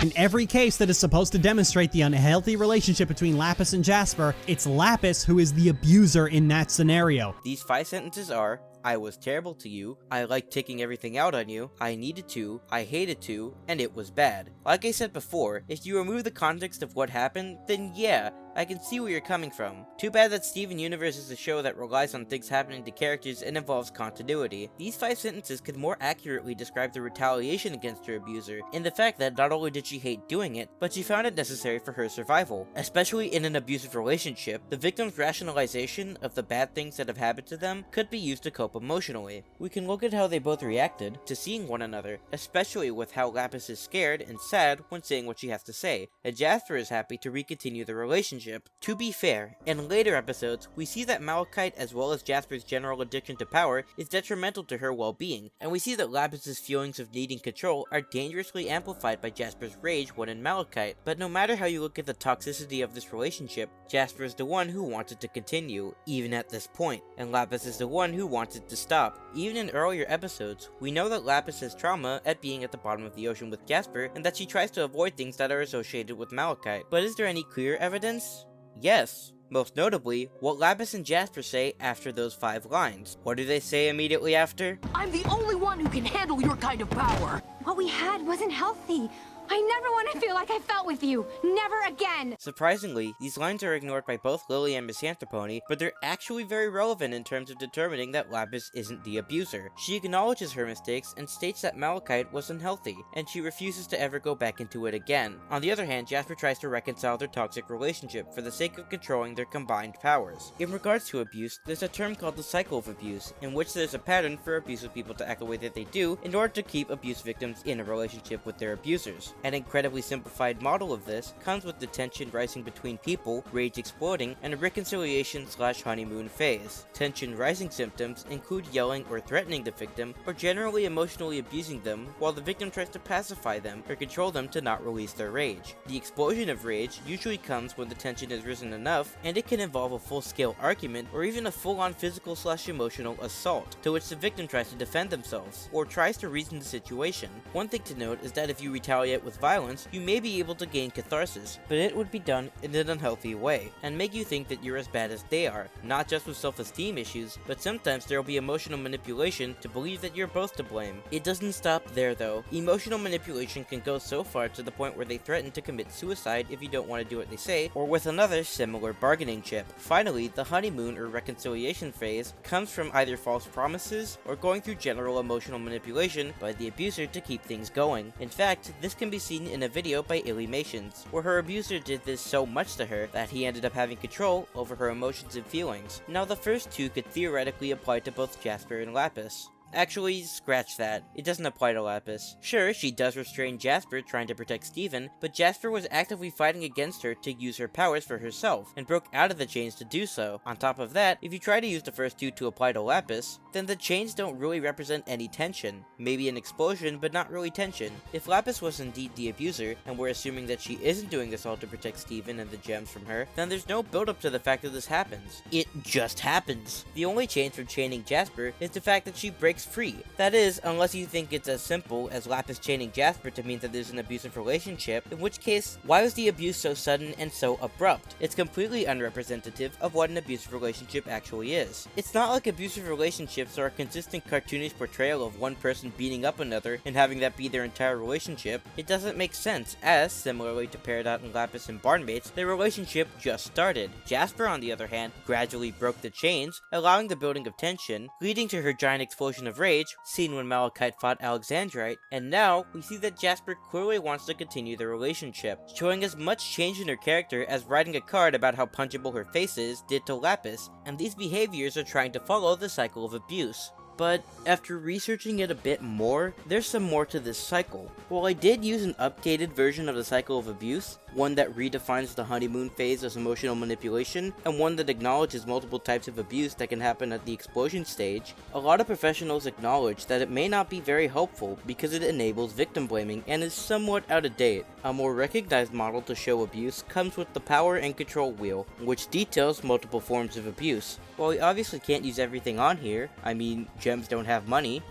In every case that is supposed to demonstrate the unhealthy relationship between Lapis and Jasper, it's Lapis who is the abuser in that scenario. These 5 sentences are: I was terrible to you, I liked taking everything out on you, I needed to, I hated to, and it was bad. Like I said before, if you remove the context of what happened, then yeah, I can see where you're coming from. Too bad that Steven Universe is a show that relies on things happening to characters and involves continuity. These 5 sentences could more accurately describe the retaliation against her abuser, in the fact that not only did she hate doing it, but she found it necessary for her survival. Especially in an abusive relationship, the victim's rationalization of the bad things that have happened to them could be used to cope emotionally. We can look at how they both reacted to seeing one another, especially with how Lapis is scared and sad when saying what she has to say, and Jasper is happy to recontinue the relationship. To be fair, in later episodes, we see that Malachite as well as Jasper's general addiction to power is detrimental to her well-being, and we see that Lapis's feelings of needing control are dangerously amplified by Jasper's rage when in Malachite. But no matter how you look at the toxicity of this relationship, Jasper is the one who wants it to continue, even at this point, and Lapis is the one who wants it to stop. Even in earlier episodes, we know that Lapis has trauma at being at the bottom of the ocean with Jasper, and that she tries to avoid things that are associated with Malachite. But is there any clear evidence? Yes. Most notably, what Lapis and Jasper say after those 5 lines. What do they say immediately after? I'm the only one who can handle your kind of power. What we had wasn't healthy. I never want to feel like I felt with you. Never again. Surprisingly, these lines are ignored by both Lily and Misanthropony, but they're actually very relevant in terms of determining that Lapis isn't the abuser. She acknowledges her mistakes and states that Malachite was unhealthy, and she refuses to ever go back into it again. On the other hand, Jasper tries to reconcile their toxic relationship for the sake of controlling their combined powers. In regards to abuse, there's a term called the cycle of abuse, in which there's a pattern for abusive people to act the way that they do in order to keep abuse victims in a relationship with their abusers. An incredibly simplified model of this comes with the tension rising between people, rage exploding, and a reconciliation/honeymoon phase. Tension rising symptoms include yelling or threatening the victim, or generally emotionally abusing them while the victim tries to pacify them or control them to not release their rage. The explosion of rage usually comes when the tension has risen enough, and it can involve a full-scale argument or even a full-on physical/emotional assault, to which the victim tries to defend themselves, or tries to reason the situation. One thing to note is that if you retaliate it with violence, you may be able to gain catharsis, but it would be done in an unhealthy way, and make you think that you're as bad as they are, not just with self-esteem issues, but sometimes there will be emotional manipulation to believe that you're both to blame. It doesn't stop there though. Emotional manipulation can go so far to the point where they threaten to commit suicide if you don't want to do what they say, or with another similar bargaining chip. Finally, the honeymoon or reconciliation phase comes from either false promises or going through general emotional manipulation by the abuser to keep things going. In fact, this can be seen in a video by Illuminations, where her abuser did this so much to her that he ended up having control over her emotions and feelings. Now the first two could theoretically apply to both Jasper and Lapis. Actually, scratch that. It doesn't apply to Lapis. Sure, she does restrain Jasper trying to protect Steven, but Jasper was actively fighting against her to use her powers for herself, and broke out of the chains to do so. On top of that, if you try to use the first two to apply to Lapis, then the chains don't really represent any tension. Maybe an explosion, but not really tension. If Lapis was indeed the abuser, and we're assuming that she isn't doing this all to protect Steven and the gems from her, then there's no build-up to the fact that this happens. It just happens. The only change from chaining Jasper is the fact that she breaks free. That is, unless you think it's as simple as Lapis chaining Jasper to mean that there's an abusive relationship, in which case, why was the abuse so sudden and so abrupt? It's completely unrepresentative of what an abusive relationship actually is. It's not like abusive relationships are a consistent cartoonish portrayal of one person beating up another and having that be their entire relationship. It doesn't make sense, as, similarly to Peridot and Lapis and Barnmates, their relationship just started. Jasper, on the other hand, gradually broke the chains, allowing the building of tension, leading to her giant explosion of rage, seen when Malachite fought Alexandrite, and now we see that Jasper clearly wants to continue the relationship, showing as much change in her character as writing a card about how punchable her face is did to Lapis, and these behaviors are trying to follow the cycle of abuse. But after researching it a bit more, there's some more to this cycle. While I did use an updated version of the cycle of abuse, one that redefines the honeymoon phase as emotional manipulation, and one that acknowledges multiple types of abuse that can happen at the explosion stage, a lot of professionals acknowledge that it may not be very helpful because it enables victim blaming and is somewhat out of date. A more recognized model to show abuse comes with the power and control wheel, which details multiple forms of abuse. While we obviously can't use everything on here, I mean, gems don't have money,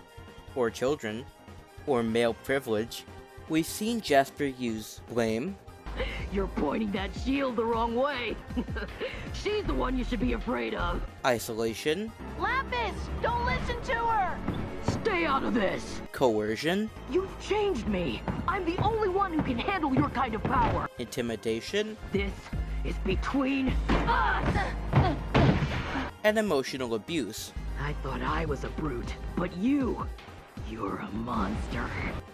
or children, or male privilege, we've seen Jasper use blame. You're pointing that shield the wrong way. She's the one you should be afraid of. Isolation. Lapis, don't listen to her. Stay out of this. Coercion. You've changed me. I'm the only one who can handle your kind of power. Intimidation. This is between us. And emotional abuse. I thought I was a brute, but you're a monster.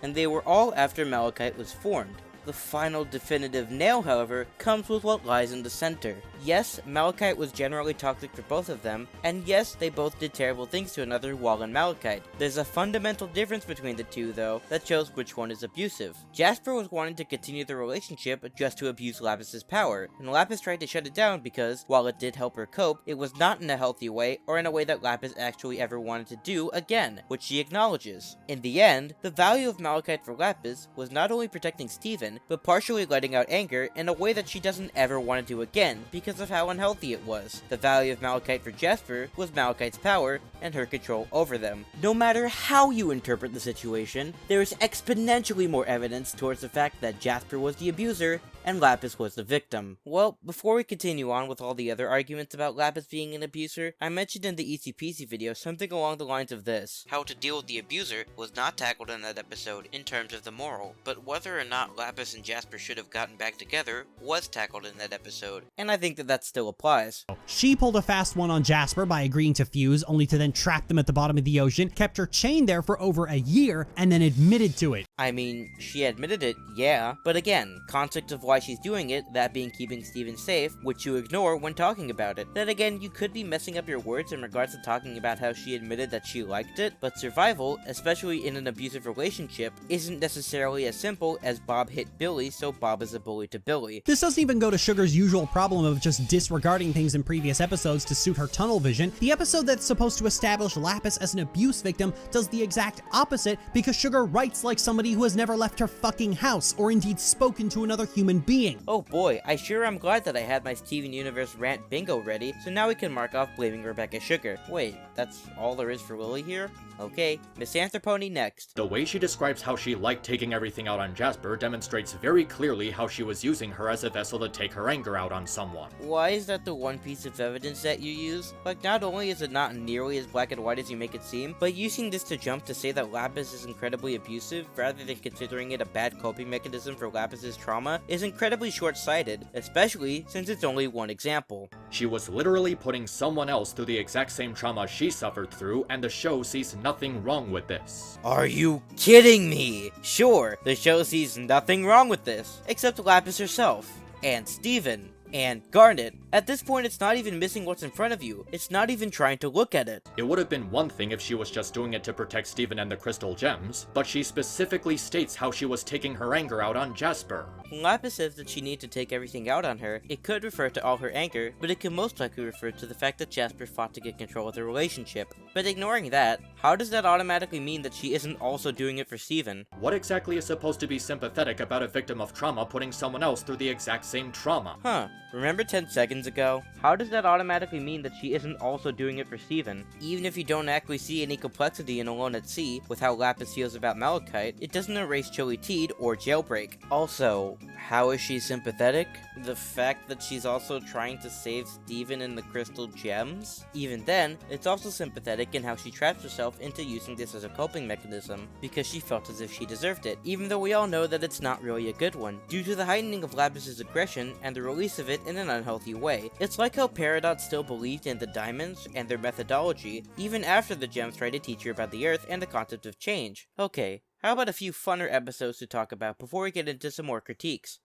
And they were all after Malachite was formed. The final definitive nail, however, comes with what lies in the center. Yes, Malachite was generally toxic for both of them, and yes, they both did terrible things to another while in Malachite. There's a fundamental difference between the two, though, that shows which one is abusive. Jasper was wanting to continue the relationship just to abuse Lapis's power, and Lapis tried to shut it down because, while it did help her cope, it was not in a healthy way or in a way that Lapis actually ever wanted to do again, which she acknowledges. In the end, the value of Malachite for Lapis was not only protecting Steven, but partially letting out anger in a way that she doesn't ever want to do again because of how unhealthy it was. The value of Malachite for Jasper was Malachite's power and her control over them. No matter how you interpret the situation, there is exponentially more evidence towards the fact that Jasper was the abuser and Lapis was the victim. Well, before we continue on with all the other arguments about Lapis being an abuser, I mentioned in the Easy Peasy video something along the lines of this. How to deal with the abuser was not tackled in that episode in terms of the moral, but whether or not Lapis and Jasper should have gotten back together was tackled in that episode, and I think that still applies. She pulled a fast one on Jasper by agreeing to fuse, only to then trap them at the bottom of the ocean, kept her chained there for over a year, and then admitted to it. I mean, she admitted it, yeah, but again, context of why she's doing it, that being keeping Steven safe, which you ignore when talking about it. Then again, you could be messing up your words in regards to talking about how she admitted that she liked it, but survival, especially in an abusive relationship, isn't necessarily as simple as Bob hit Billy, so Bob is a bully to Billy. This doesn't even go to Sugar's usual problem of just disregarding things in previous episodes to suit her tunnel vision. The episode that's supposed to establish Lapis as an abuse victim does the exact opposite because Sugar writes like somebody who has never left her fucking house or indeed spoken to another human human being. Oh boy, I sure am glad that I had my Steven Universe rant bingo ready, so now we can mark off blaming Rebecca Sugar. Wait, that's all there is for Lily here? Okay, Misanthropony next. The way she describes how she liked taking everything out on Jasper demonstrates very clearly how she was using her as a vessel to take her anger out on someone. Why is that the one piece of evidence that you use? Like, not only is it not nearly as black and white as you make it seem, but using this to jump to say that Lapis is incredibly abusive, rather than considering it a bad coping mechanism for Lapis's trauma, is incredibly short-sighted, especially since it's only one example. She was literally putting someone else through the exact same trauma she suffered through, and the show sees nothing wrong with this. Are you kidding me? Sure, the show sees nothing wrong with this, except Lapis herself, and Steven, and Garnet. At this point, it's not even missing what's in front of you. It's not even trying to look at it. It would have been one thing if she was just doing it to protect Steven and the crystal gems, but she specifically states how she was taking her anger out on Jasper. When Lapis says that she needs to take everything out on her, it could refer to all her anger, but it could most likely refer to the fact that Jasper fought to get control of the relationship. But ignoring that, how does that automatically mean that she isn't also doing it for Steven? What exactly is supposed to be sympathetic about a victim of trauma putting someone else through the exact same trauma? Huh. Remember 10 seconds ago? How does that automatically mean that she isn't also doing it for Steven? Even if you don't actually see any complexity in Alone at Sea with how Lapis feels about Malachite, it doesn't erase Chili Teed or Jailbreak. Also, how is she sympathetic? The fact that she's also trying to save Steven and the crystal gems? Even then, it's also sympathetic in how she traps herself into using this as a coping mechanism, because she felt as if she deserved it, even though we all know that it's not really a good one, due to the heightening of Lapis's aggression and the release of it in an unhealthy way. It's like how Peridot still believed in the diamonds and their methodology, even after the gems tried to teach her about the Earth and the concept of change. Okay, how about a few funner episodes to talk about before we get into some more critiques?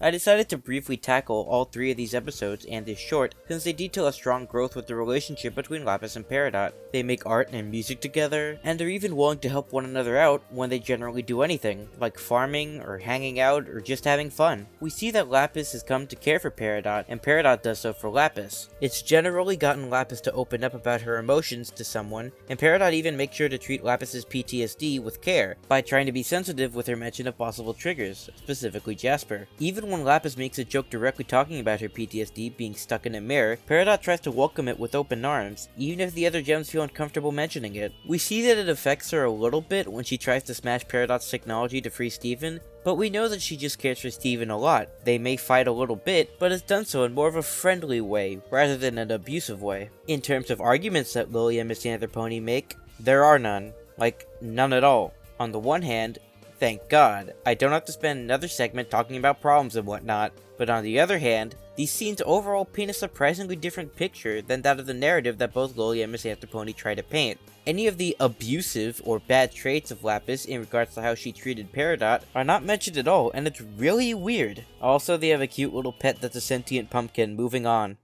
I decided to briefly tackle all 3 of these episodes and this short, since they detail a strong growth with the relationship between Lapis and Peridot. They make art and music together, and they're even willing to help one another out when they generally do anything, like farming, or hanging out, or just having fun. We see that Lapis has come to care for Peridot, and Peridot does so for Lapis. It's generally gotten Lapis to open up about her emotions to someone, and Peridot even makes sure to treat Lapis's PTSD with care, by trying to be sensitive with her mention of possible triggers, specifically Jasper. Even when Lapis makes a joke directly talking about her PTSD being stuck in a mirror, Peridot tries to welcome it with open arms, even if the other gems feel uncomfortable mentioning it. We see that it affects her a little bit when she tries to smash Peridot's technology to free Steven, but we know that she just cares for Steven a lot. They may fight a little bit, but it's done so in more of a friendly way, rather than an abusive way. In terms of arguments that Lily and Misanthropony make, there are none. Like, none at all. On the one hand, thank God, I don't have to spend another segment talking about problems and whatnot, but on the other hand, these scenes overall paint a surprisingly different picture than that of the narrative that both Lily and Misanthropony try to paint. Any of the abusive or bad traits of Lapis in regards to how she treated Peridot are not mentioned at all, and it's really weird. Also, they have a cute little pet that's a sentient pumpkin. Moving on.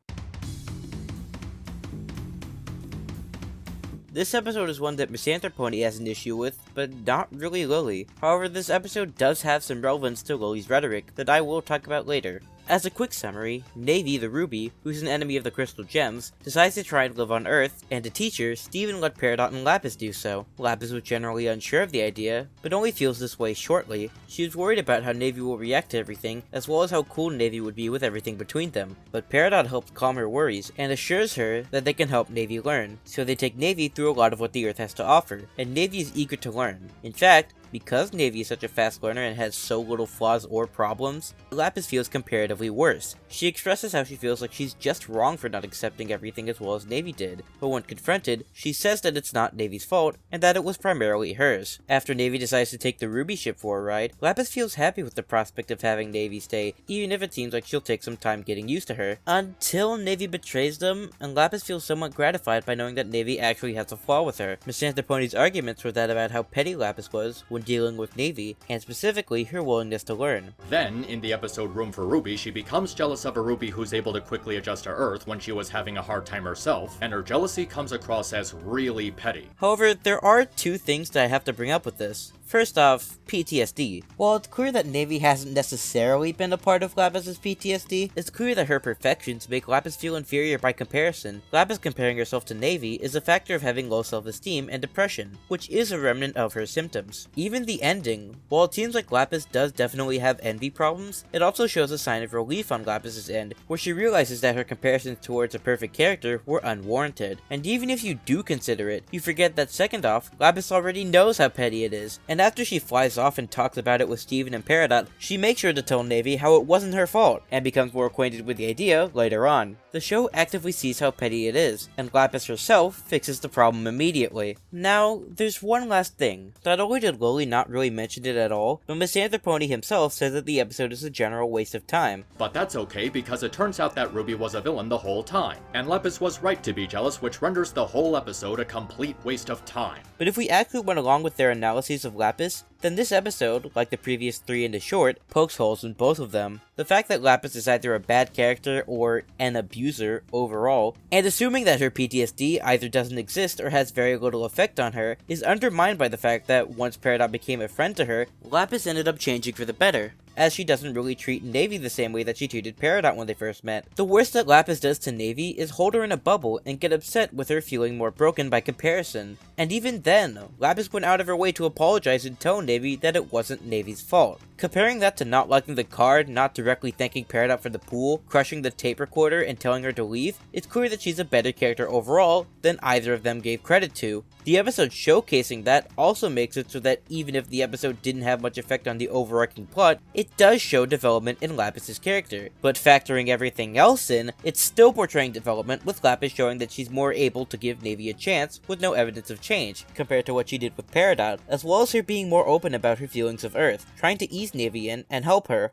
This episode is one that Misanthropony has an issue with, but not really Lily. However, this episode does have some relevance to Lily's rhetoric that I will talk about later. As a quick summary, Navy the Ruby, who's an enemy of the crystal gems, decides to try and live on Earth, and to teach her, Steven let Peridot and Lapis do so. Lapis was generally unsure of the idea, but only feels this way shortly. She was worried about how Navy will react to everything, as well as how cool Navy would be with everything between them. But Peridot helps calm her worries, and assures her that they can help Navy learn. So they take Navy through a lot of what the Earth has to offer, and Navy is eager to learn. In fact, because Navy is such a fast learner and has so little flaws or problems, Lapis feels comparatively worse. She expresses how she feels like she's just wrong for not accepting everything as well as Navy did, but when confronted, she says that it's not Navy's fault, and that it was primarily hers. After Navy decides to take the Ruby ship for a ride, Lapis feels happy with the prospect of having Navy stay, even if it seems like she'll take some time getting used to her. Until Navy betrays them, and Lapis feels somewhat gratified by knowing that Navy actually has a flaw with her. Misanthropony's arguments were that about how petty Lapis was when dealing with Navy, and specifically her willingness to learn. Then, in the episode Room for Ruby, she becomes jealous of a Ruby who's able to quickly adjust to Earth when she was having a hard time herself, and her jealousy comes across as really petty. However, there are 2 things that I have to bring up with this. First off, PTSD. While it's clear that Navy hasn't necessarily been a part of Lapis's PTSD, it's clear that her perfections make Lapis feel inferior by comparison. Lapis comparing herself to Navy is a factor of having low self-esteem and depression, which is a remnant of her symptoms. Even the ending, while it seems like Lapis does definitely have envy problems, it also shows a sign of relief on Lapis's end, where she realizes that her comparisons towards a perfect character were unwarranted. And even if you do consider it, you forget that second off, Lapis already knows how petty it is, and after she flies off and talks about it with Steven and Peridot, she makes sure to tell Navy how it wasn't her fault, and becomes more acquainted with the idea later on. The show actively sees how petty it is, and Lapis herself fixes the problem immediately. Now, there's one last thing. Not only did Lily not really mention it at all, but Misanthropony himself says that the episode is a general waste of time. But that's okay because it turns out that Ruby was a villain the whole time, and Lapis was right to be jealous, which renders the whole episode a complete waste of time. But if we actually went along with their analyses of Lapis, then this episode, like the previous 3 in the short, pokes holes in both of them. The fact that Lapis is either a bad character or an abuser overall, and assuming that her PTSD either doesn't exist or has very little effect on her, is undermined by the fact that once Peridot became a friend to her, Lapis ended up changing for the better, as she doesn't really treat Navy the same way that she treated Peridot when they first met. The worst that Lapis does to Navy is hold her in a bubble and get upset with her feeling more broken by comparison. And even then, Lapis went out of her way to apologize and tell Navy that it wasn't Navy's fault. Comparing that to not liking the card, not directly thanking Peridot for the pool, crushing the tape recorder, and telling her to leave, it's clear that she's a better character overall than either of them gave credit to. The episode showcasing that also makes it so that even if the episode didn't have much effect on the overarching plot, it does show development in Lapis's character. But factoring everything else in, it's still portraying development, with Lapis showing that she's more able to give Navy a chance with no evidence of change, compared to what she did with Peridot, as well as her being more open about her feelings of Earth, trying to ease Navy in and help her.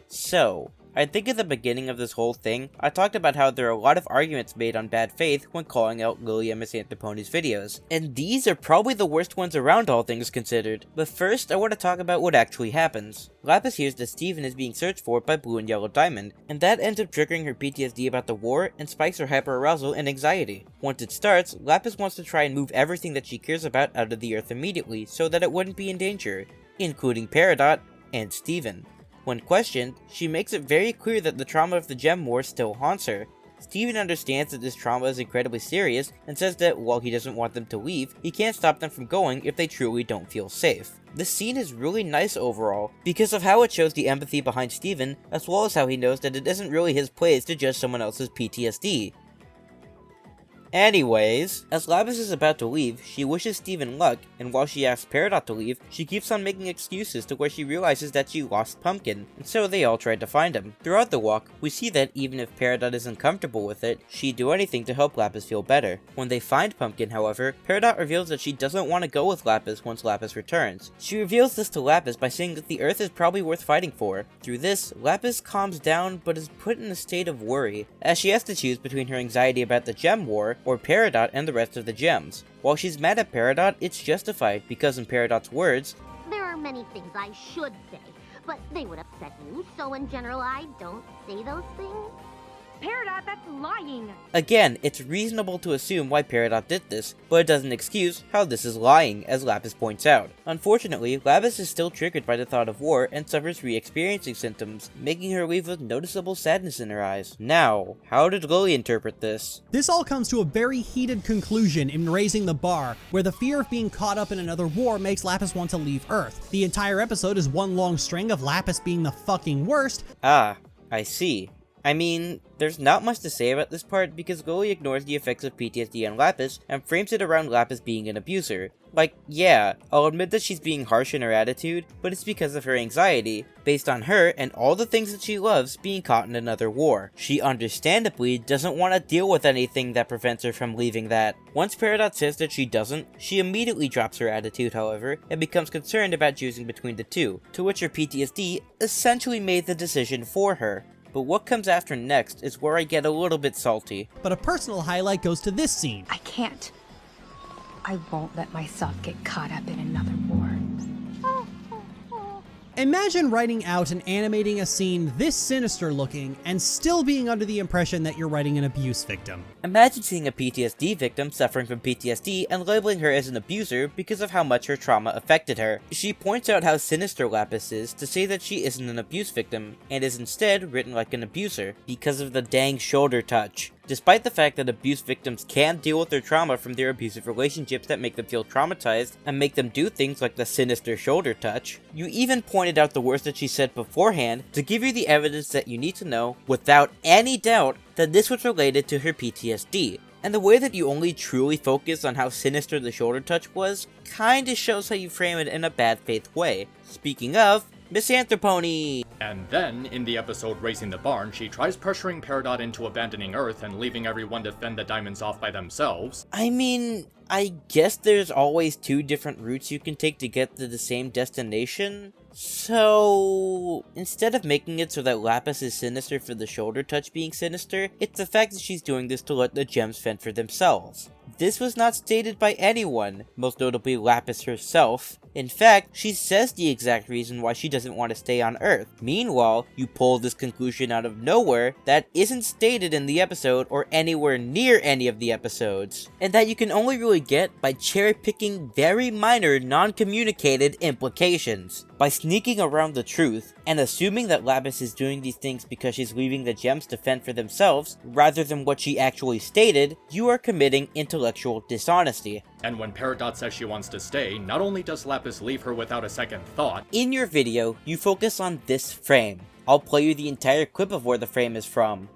So, I think at the beginning of this whole thing, I talked about how there are a lot of arguments made on bad faith when calling out Lily and Misanthropony's videos, and these are probably the worst ones around, all things considered. But first, I want to talk about what actually happens. Lapis hears that Steven is being searched for by Blue and Yellow Diamond, and that ends up triggering her PTSD about the war and spikes her hyperarousal and anxiety. Once it starts, Lapis wants to try and move everything that she cares about out of the Earth immediately so that it wouldn't be in danger, including Peridot and Steven. When questioned, she makes it very clear that the trauma of the Gem War still haunts her. Steven understands that this trauma is incredibly serious and says that while he doesn't want them to leave, he can't stop them from going if they truly don't feel safe. This scene is really nice overall, because of how it shows the empathy behind Steven, as well as how he knows that it isn't really his place to judge someone else's PTSD. Anyways, as Lapis is about to leave, she wishes Steven luck, and while she asks Peridot to leave, she keeps on making excuses to where she realizes that she lost Pumpkin, and so they all tried to find him. Throughout the walk, we see that even if Peridot isn't comfortable with it, she'd do anything to help Lapis feel better. When they find Pumpkin, however, Peridot reveals that she doesn't want to go with Lapis once Lapis returns. She reveals this to Lapis by saying that the Earth is probably worth fighting for. Through this, Lapis calms down but is put in a state of worry, as she has to choose between her anxiety about the Gem War or Peridot and the rest of the gems. While she's mad at Peridot, it's justified, because in Peridot's words, There are many things I should say, but they would upset you, so in general I don't say those things. Peridot, that's lying. Again, it's reasonable to assume why Peridot did this, but it doesn't excuse how this is lying, as Lapis points out. Unfortunately, Lapis is still triggered by the thought of war and suffers re-experiencing symptoms, making her leave with noticeable sadness in her eyes. Now, how did Lily interpret this? This all comes to a very heated conclusion in Raising the Bar, where the fear of being caught up in another war makes Lapis want to leave Earth. The entire episode is one long string of Lapis being the fucking worst. Ah, I see. I mean, there's not much to say about this part because Lily ignores the effects of PTSD on Lapis and frames it around Lapis being an abuser. Like, yeah, I'll admit that she's being harsh in her attitude, but it's because of her anxiety, based on her and all the things that she loves being caught in another war. She understandably doesn't want to deal with anything that prevents her from leaving that. Once Peridot says that she doesn't, she immediately drops her attitude, however, and becomes concerned about choosing between the two, to which her PTSD essentially made the decision for her. But what comes after next is where I get a little bit salty. But a personal highlight goes to this scene. I can't. I won't let myself get caught up in another war. Imagine writing out and animating a scene this sinister looking and still being under the impression that you're writing an abuse victim. Imagine seeing a PTSD victim suffering from PTSD and labeling her as an abuser because of how much her trauma affected her. She points out how sinister Lapis is to say that she isn't an abuse victim, and is instead written like an abuser, because of the dang shoulder touch. Despite the fact that abuse victims can deal with their trauma from their abusive relationships that make them feel traumatized and make them do things like the sinister shoulder touch, you even pointed out the words that she said beforehand to give you the evidence that you need to know without any doubt that this was related to her PTSD. And the way that you only truly focus on how sinister the shoulder touch was kinda shows how you frame it in a bad faith way. Speaking of, Misanthropony! And then, in the episode Raising the Barn, she tries pressuring Peridot into abandoning Earth and leaving everyone to fend the diamonds off by themselves. I mean, I guess there's always two different routes you can take to get to the same destination. So, instead of making it so that Lapis is sinister for the shoulder touch being sinister, it's the fact that she's doing this to let the gems fend for themselves. This was not stated by anyone, most notably Lapis herself. In fact, she says the exact reason why she doesn't want to stay on Earth. Meanwhile, you pull this conclusion out of nowhere that isn't stated in the episode or anywhere near any of the episodes, and that you can only really get by cherry-picking very minor non-communicated implications. By sneaking around the truth, and assuming that Lapis is doing these things because she's leaving the gems to fend for themselves, rather than what she actually stated, you are committing intellectual dishonesty. And when Peridot says she wants to stay, not only does Lapis leave her without a second thought. In your video, you focus on this frame. I'll play you the entire clip of where the frame is from.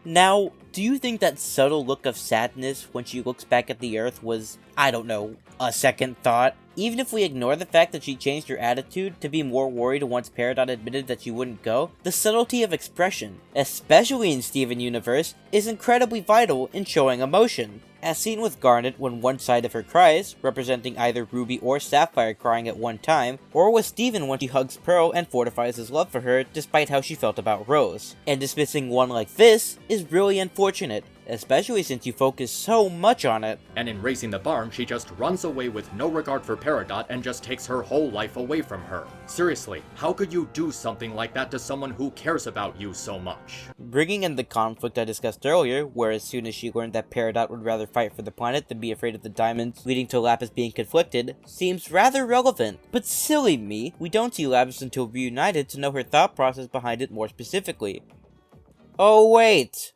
Now, do you think that subtle look of sadness when she looks back at the Earth was, I don't know, a second thought? Even if we ignore the fact that she changed her attitude to be more worried once Peridot admitted that she wouldn't go, the subtlety of expression, especially in Steven Universe, is incredibly vital in showing emotion. As seen with Garnet when one side of her cries, representing either Ruby or Sapphire crying at one time, or with Steven when she hugs Pearl and fortifies his love for her despite how she felt about Rose. And dismissing one like this is really unfortunate, especially since you focus so much on it. And in Raising the Barn, she just runs away with no regard for Peridot and just takes her whole life away from her. Seriously, how could you do something like that to someone who cares about you so much? Bringing in the conflict I discussed earlier, where as soon as she learned that Peridot would rather fight for the planet than be afraid of the diamonds, leading to Lapis being conflicted, seems rather relevant. But silly me, we don't see Lapis until reunited to know her thought process behind it more specifically. Oh wait!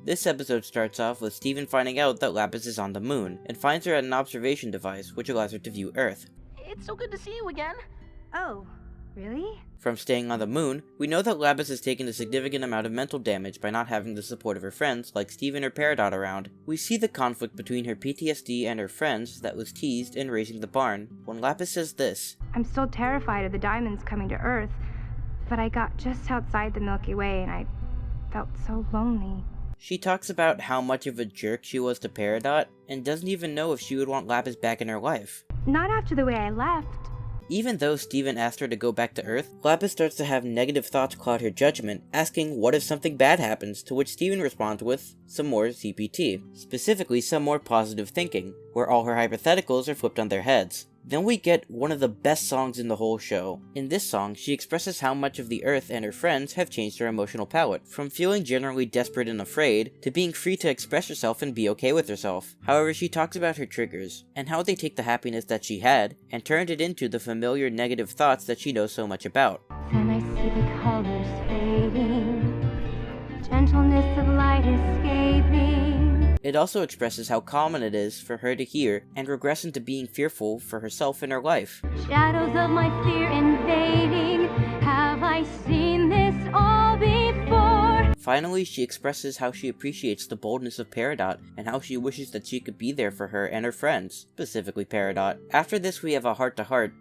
This episode starts off with Steven finding out that Lapis is on the moon, and finds her at an observation device which allows her to view Earth. It's so good to see you again. Oh, really? From staying on the moon, we know that Lapis has taken a significant amount of mental damage by not having the support of her friends like Steven or Peridot around. We see the conflict between her PTSD and her friends that was teased in Raising the Barn, when Lapis says this. I'm still terrified of the diamonds coming to Earth, but I got just outside the Milky Way and I felt so lonely. She talks about how much of a jerk she was to Peridot, and doesn't even know if she would want Lapis back in her life. Not after the way I left. Even though Steven asked her to go back to Earth, Lapis starts to have negative thoughts cloud her judgment, asking what if something bad happens, to which Steven responds with some more CPT, specifically some more positive thinking, where all her hypotheticals are flipped on their heads. Then we get one of the best songs in the whole show. In this song, she expresses how much of the Earth and her friends have changed her emotional palette, from feeling generally desperate and afraid, to being free to express herself and be okay with herself. However, she talks about her triggers, and how they take the happiness that she had, and turned it into the familiar negative thoughts that she knows so much about. Then I see the colors fading, gentleness of light escaping. It also expresses how common it is for her to hear and regress into being fearful for herself and her life. Shadows of my fear invading, have I seen this all before? Finally, she expresses how she appreciates the boldness of Peridot and how she wishes that she could be there for her and her friends, specifically Peridot. After this, we have a heart-to-heart,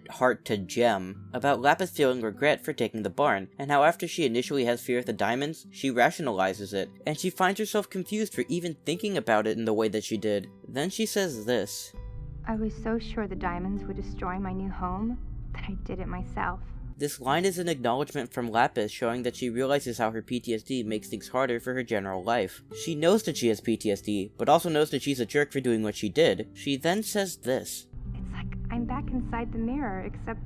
heart-to-gem, about Lapis feeling regret for taking the barn, and how after she initially has fear of the diamonds, she rationalizes it, and she finds herself confused for even thinking about it in the way that she did. Then she says this. I was so sure the diamonds would destroy my new home that I did it myself. This line is an acknowledgement from Lapis showing that she realizes how her PTSD makes things harder for her general life. She knows that she has PTSD, but also knows that she's a jerk for doing what she did. She then says this. It's like I'm back inside the mirror, except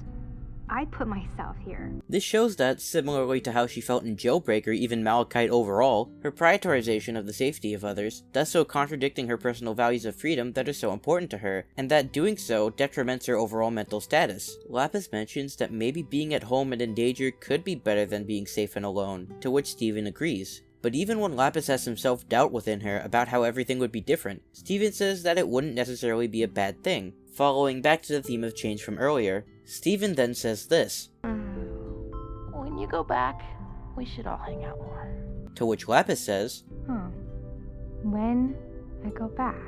I put myself here. This shows that, similarly to how she felt in Jailbreak or even Malachite overall, her prioritization of the safety of others does so contradicting her personal values of freedom that are so important to her, and that doing so detriments her overall mental status. Lapis mentions that maybe being at home and in danger could be better than being safe and alone, to which Steven agrees. But even when Lapis has some self-doubt within her about how everything would be different, Steven says that it wouldn't necessarily be a bad thing. Following back to the theme of change from earlier, Steven then says this. When you go back, we should all hang out more. To which Lapis says, When I go back.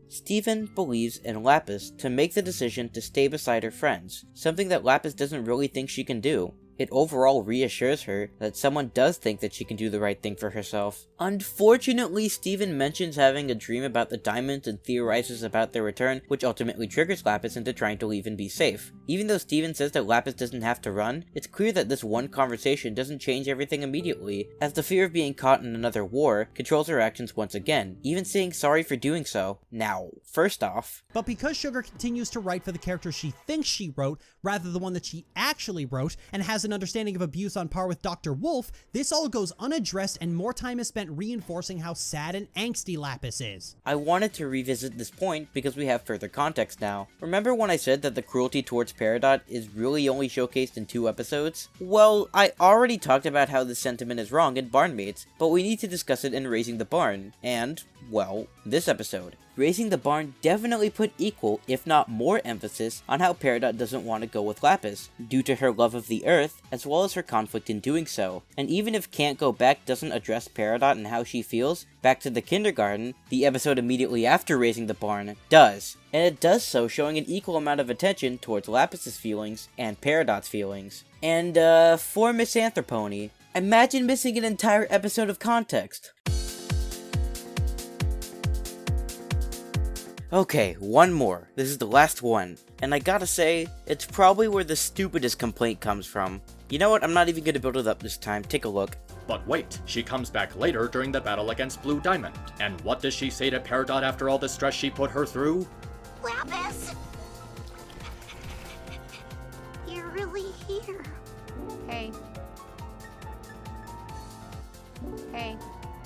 Steven believes in Lapis to make the decision to stay beside her friends, something that Lapis doesn't really think she can do. It overall reassures her that someone does think that she can do the right thing for herself. Unfortunately, Steven mentions having a dream about the diamonds and theorizes about their return, which ultimately triggers Lapis into trying to leave and be safe. Even though Steven says that Lapis doesn't have to run, it's clear that this one conversation doesn't change everything immediately, as the fear of being caught in another war controls her actions once again, even saying sorry for doing so. Now, first off... But because Sugar continues to write for the character she thinks she wrote, rather than the one that she actually wrote, and has an understanding of abuse on par with Dr. Wolf, this all goes unaddressed and more time is spent reinforcing how sad and angsty Lapis is. I wanted to revisit this point because we have further context now. Remember when I said that the cruelty towards Peridot is really only showcased in 2 episodes? Well, I already talked about how this sentiment is wrong in Barnmates, but we need to discuss it in Raising the Barn, and, well, this episode. Raising the Barn definitely put equal, if not more emphasis on how Peridot doesn't want to go with Lapis, due to her love of the Earth, as well as her conflict in doing so. And even if Can't Go Back doesn't address Peridot and how she feels, Back to the Kindergarten, the episode immediately after Raising the Barn, does. And it does so showing an equal amount of attention towards Lapis's feelings and Peridot's feelings. And, for Misanthropony, imagine missing an entire episode of context. Okay, one more. This is the last one. And I gotta say, it's probably where the stupidest complaint comes from. You know what, I'm not even gonna build it up this time, take a look. But wait, she comes back later during the battle against Blue Diamond. And what does she say to Peridot after all the stress she put her through? Lapis! You're really here. Hey. Hey.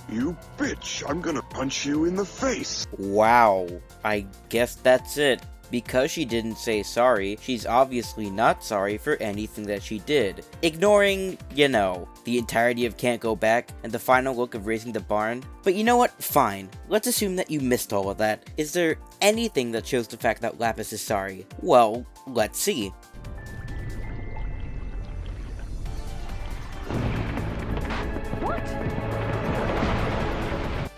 You bitch, I'm gonna punch you in the face. Wow, I guess that's it. Because she didn't say sorry, she's obviously not sorry for anything that she did. Ignoring, you know, the entirety of Can't Go Back and the final look of Raising the Barn. But you know what? Fine. Let's assume that you missed all of that. Is there anything that shows the fact that Lapis is sorry? Well, let's see.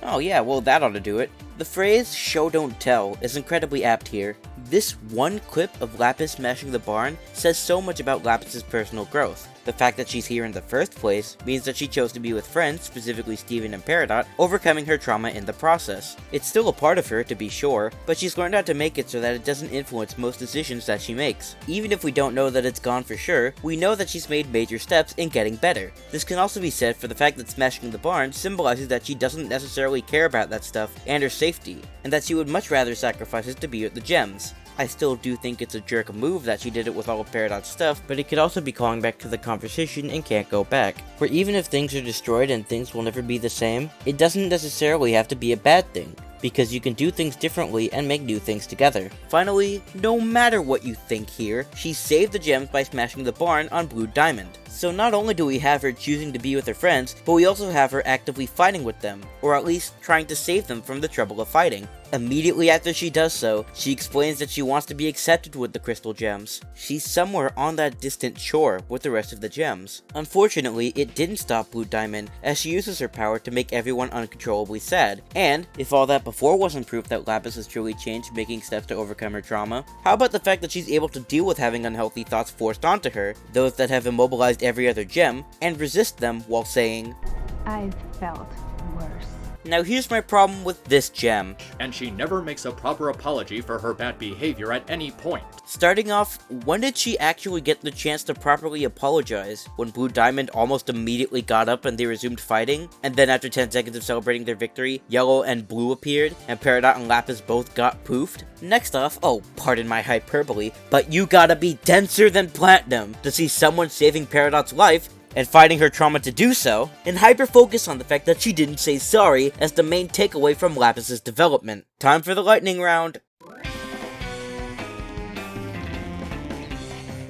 Oh yeah, well that ought to do it. The phrase show don't tell is incredibly apt here. This one clip of Lapis smashing the barn says so much about Lapis's personal growth. The fact that she's here in the first place means that she chose to be with friends, specifically Steven and Peridot, overcoming her trauma in the process. It's still a part of her, to be sure, but she's learned how to make it so that it doesn't influence most decisions that she makes. Even if we don't know that it's gone for sure, we know that she's made major steps in getting better. This can also be said for the fact that smashing the barn symbolizes that she doesn't necessarily care about that stuff and her safety, and that she would much rather sacrifice it to be with the gems. I still do think it's a jerk move that she did it with all of Peridot's stuff, but it could also be calling back to the conversation and Can't Go Back, where even if things are destroyed and things will never be the same, it doesn't necessarily have to be a bad thing, because you can do things differently and make new things together. Finally, no matter what you think here, she saved the gems by smashing the barn on Blue Diamond. So not only do we have her choosing to be with her friends, but we also have her actively fighting with them, or at least trying to save them from the trouble of fighting. Immediately after she does so, she explains that she wants to be accepted with the crystal gems. She's somewhere on that distant shore with the rest of the gems. Unfortunately, it didn't stop Blue Diamond, as she uses her power to make everyone uncontrollably sad. And, if all that before wasn't proof that Lapis has truly changed, making steps to overcome her trauma, how about the fact that she's able to deal with having unhealthy thoughts forced onto her, those that have immobilized every other gem, and resist them while saying, I've felt worse. Now here's my problem with this gem. And she never makes a proper apology for her bad behavior at any point. Starting off, when did she actually get the chance to properly apologize? When Blue Diamond almost immediately got up and they resumed fighting? And then after 10 seconds of celebrating their victory, Yellow and Blue appeared, and Peridot and Lapis both got poofed? Next off, oh, pardon my hyperbole, but you gotta be denser than platinum to see someone saving Peridot's life and fighting her trauma to do so, and hyper-focus on the fact that she didn't say sorry as the main takeaway from Lapis's development. Time for the lightning round.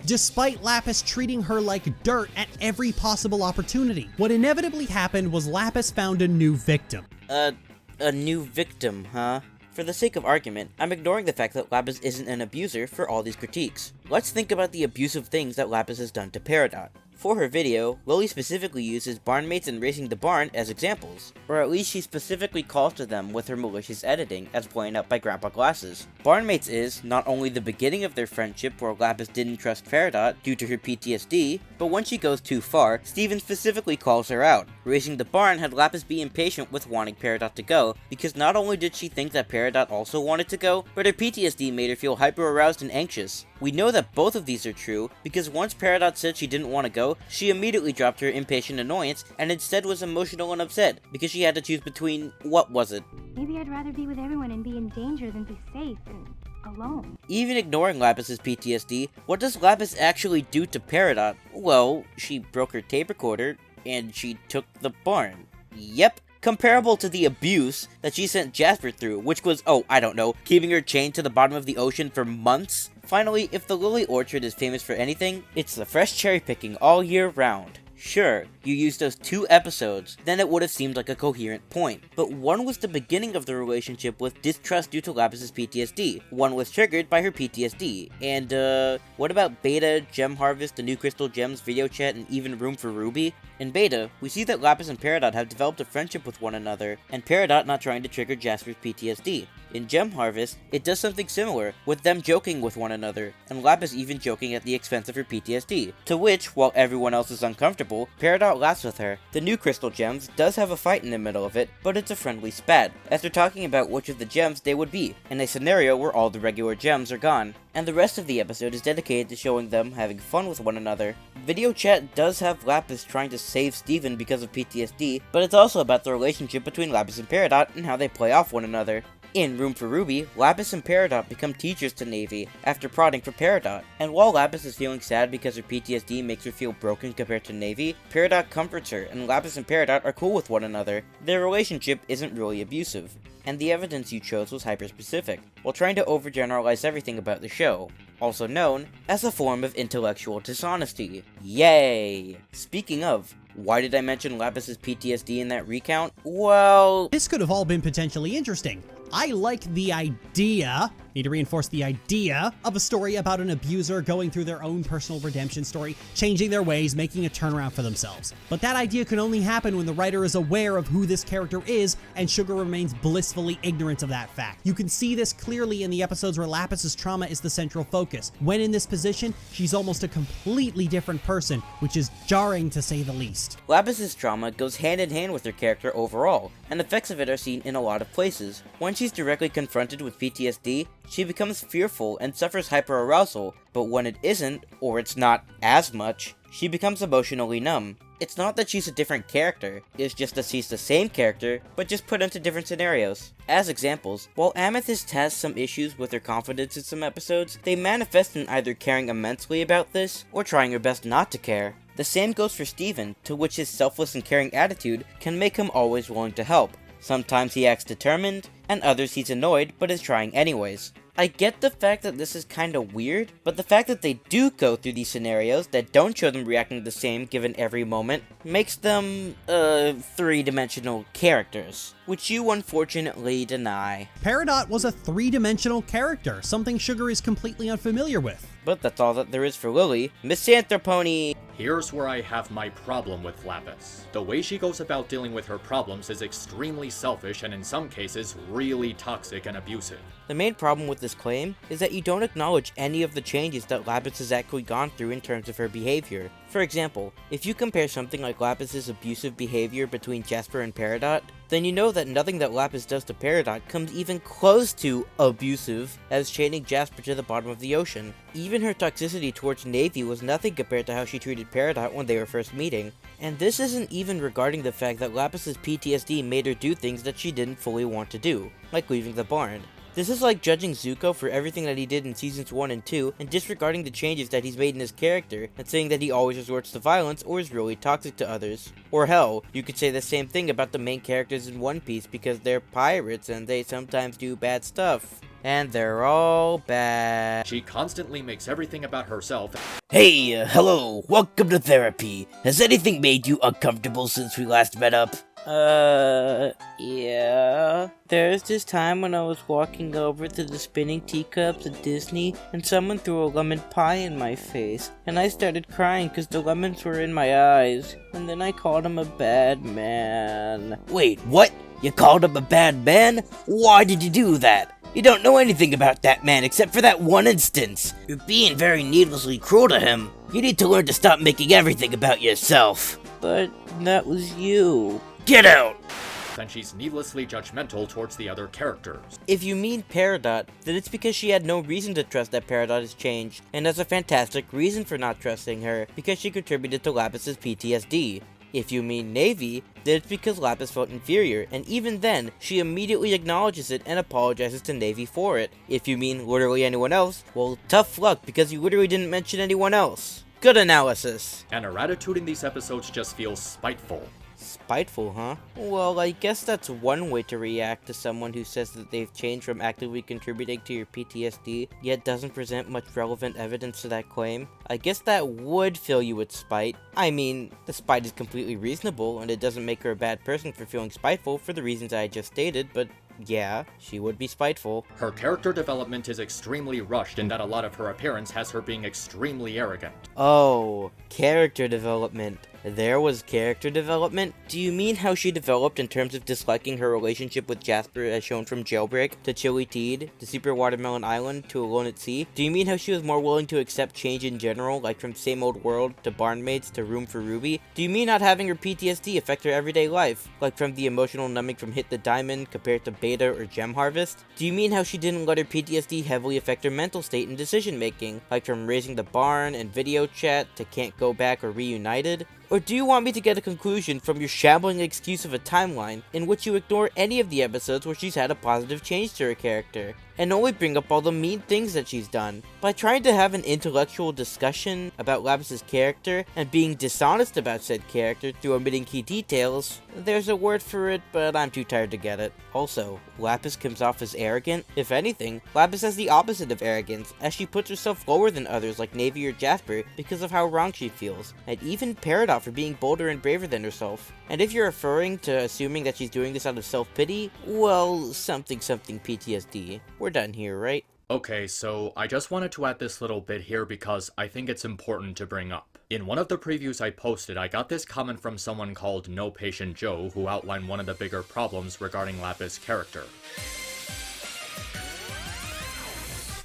Despite Lapis treating her like dirt at every possible opportunity, what inevitably happened was Lapis found a new victim. A new victim, huh? For the sake of argument, I'm ignoring the fact that Lapis isn't an abuser for all these critiques. Let's think about the abusive things that Lapis has done to Peridot. For her video, Lily specifically uses barnmates and racing the barn as examples, or at least she specifically calls to them with her malicious editing, as pointed out by grampaglasses. Barnmates is not only the beginning of their friendship where Lapis didn't trust Peridot due to her PTSD, but when she goes too far, Steven specifically calls her out. Racing the barn had Lapis be impatient with wanting Peridot to go, because not only did she think that Peridot also wanted to go, but her PTSD made her feel hyper-aroused and anxious. We know that both of these are true, because once Peridot said she didn't want to go, she immediately dropped her impatient annoyance, and instead was emotional and upset, because she had to choose between, what was it? Maybe I'd rather be with everyone and be in danger than be safe and alone. Even ignoring Lapis's PTSD, what does Lapis actually do to Peridot? Well, she broke her tape recorder, and she took the barn. Yep. Comparable to the abuse that she sent Jasper through, which was, oh, I don't know, keeping her chained to the bottom of the ocean for months? Finally, if the Lily Orchard is famous for anything, it's the fresh cherry picking all year round. Sure, you used those 2 episodes, then it would have seemed like a coherent point. But one was the beginning of the relationship with distrust due to Lapis's PTSD. One was triggered by her PTSD. And, what about Beta, Gem Harvest, the New Crystal Gems, Video Chat, and even Room for Ruby? In Beta, we see that Lapis and Peridot have developed a friendship with one another, and Peridot not trying to trigger Jasper's PTSD. In Gem Harvest, it does something similar, with them joking with one another, and Lapis even joking at the expense of her PTSD, to which, while everyone else is uncomfortable, Peridot laughs with her. The New Crystal Gems does have a fight in the middle of it, but it's a friendly spat, as they're talking about which of the gems they would be, in a scenario where all the regular gems are gone. And the rest of the episode is dedicated to showing them having fun with one another. Video Chat does have Lapis trying to save Steven because of PTSD, but it's also about the relationship between Lapis and Peridot and how they play off one another. In Room for Ruby, Lapis and Peridot become teachers to Navy after prodding for Peridot, and while Lapis is feeling sad because her PTSD makes her feel broken compared to Navy, Peridot comforts her, and Lapis and Peridot are cool with one another. Their relationship isn't really abusive, and the evidence you chose was hyper-specific, while trying to overgeneralize everything about the show, also known as a form of intellectual dishonesty. Yay! Speaking of, why did I mention Lapis's PTSD in that recount? Well, this could have all been potentially interesting. I like the idea, need to reinforce the idea, of a story about an abuser going through their own personal redemption story, changing their ways, making a turnaround for themselves. But that idea can only happen when the writer is aware of who this character is, and Sugar remains blissfully ignorant of that fact. You can see this clearly in the episodes where Lapis's trauma is the central focus. When in this position, she's almost a completely different person, which is jarring to say the least. Lapis's trauma goes hand in hand with her character overall, and effects of it are seen in a lot of places. When she's directly confronted with PTSD, she becomes fearful and suffers hyperarousal, but when it isn't, or it's not as much, she becomes emotionally numb. It's not that she's a different character, it's just that she's the same character, but just put into different scenarios. As examples, while Amethyst has some issues with her confidence in some episodes, they manifest in either caring immensely about this, or trying her best not to care. The same goes for Steven, to which his selfless and caring attitude can make him always willing to help. Sometimes he acts determined, and others he's annoyed but is trying anyways. I get the fact that this is kinda weird, but the fact that they do go through these scenarios that don't show them reacting the same given every moment makes them, three-dimensional characters, which you unfortunately deny. Peridot was a three-dimensional character, something Sugar is completely unfamiliar with. But that's all that there is for Lily. Misanthropony! Here's where I have my problem with Lapis. The way she goes about dealing with her problems is extremely selfish and in some cases really toxic and abusive. The main problem with this claim is that you don't acknowledge any of the changes that Lapis has actually gone through in terms of her behavior. For example, if you compare something like Lapis's abusive behavior between Jasper and Peridot, then you know that nothing that Lapis does to Peridot comes even close to abusive as chaining Jasper to the bottom of the ocean. Even her toxicity towards Navy was nothing compared to how she treated Peridot when they were first meeting. And this isn't even regarding the fact that Lapis's PTSD made her do things that she didn't fully want to do, like leaving the barn. This is like judging Zuko for everything that he did in seasons 1 and 2 and disregarding the changes that he's made in his character and saying that he always resorts to violence or is really toxic to others. Or hell, you could say the same thing about the main characters in One Piece because they're pirates and they sometimes do bad stuff. And they're all bad. She constantly makes everything about herself. Hey, hello, welcome to therapy. Has anything made you uncomfortable since we last met up? Yeah. There's this time when I was walking over to the spinning teacups at Disney and someone threw a lemon pie in my face. And I started crying because the lemons were in my eyes. And then I called him a bad man. Wait, what? You called him a bad man? Why did you do that? You don't know anything about that man except for that one instance. You're being very needlessly cruel to him. You need to learn to stop making everything about yourself. But that was you. Get out! Then she's needlessly judgmental towards the other characters. If you mean Peridot, then it's because she had no reason to trust that Peridot has changed, and has a fantastic reason for not trusting her, because she contributed to Lapis's PTSD. If you mean Navy, then it's because Lapis felt inferior, and even then, she immediately acknowledges it and apologizes to Navy for it. If you mean literally anyone else, well, tough luck, because you literally didn't mention anyone else. Good analysis. And her attitude in these episodes just feels spiteful. Spiteful, huh? Well, I guess that's one way to react to someone who says that they've changed from actively contributing to your PTSD, yet doesn't present much relevant evidence to that claim. I guess that would fill you with spite. I mean, the spite is completely reasonable, and it doesn't make her a bad person for feeling spiteful for the reasons I just stated, but yeah, she would be spiteful. Her character development is extremely rushed in that a lot of her appearance has her being extremely arrogant. Oh, character development. There was character development? Do you mean how she developed in terms of disliking her relationship with Jasper as shown from Jailbreak, to Chili Teed, to Super Watermelon Island, to Alone at Sea? Do you mean how she was more willing to accept change in general, like from Same Old World, to Barnmates, to Room for Ruby? Do you mean not having her PTSD affect her everyday life, like from the emotional numbing from Hit the Diamond compared to Beta or Gem Harvest? Do you mean how she didn't let her PTSD heavily affect her mental state and decision making, like from Raising the Barn and Video Chat to Can't Go Back or Reunited? Or do you want me to get a conclusion from your shambling excuse of a timeline in which you ignore any of the episodes where she's had a positive change to her character, and only bring up all the mean things that she's done? By trying to have an intellectual discussion about Lapis's character and being dishonest about said character through omitting key details, there's a word for it, but I'm too tired to get it. Also, Lapis comes off as arrogant. If anything, Lapis has the opposite of arrogance, as she puts herself lower than others like Navy or Jasper because of how wrong she feels, and even Peridot for being bolder and braver than herself. And if you're referring to assuming that she's doing this out of self-pity, well, something PTSD. We're done here, right? Okay, so I just wanted to add this little bit here because I think it's important to bring up. In one of the previews I posted, I got this comment from someone called No Patient Joe, who outlined one of the bigger problems regarding Lapis' character.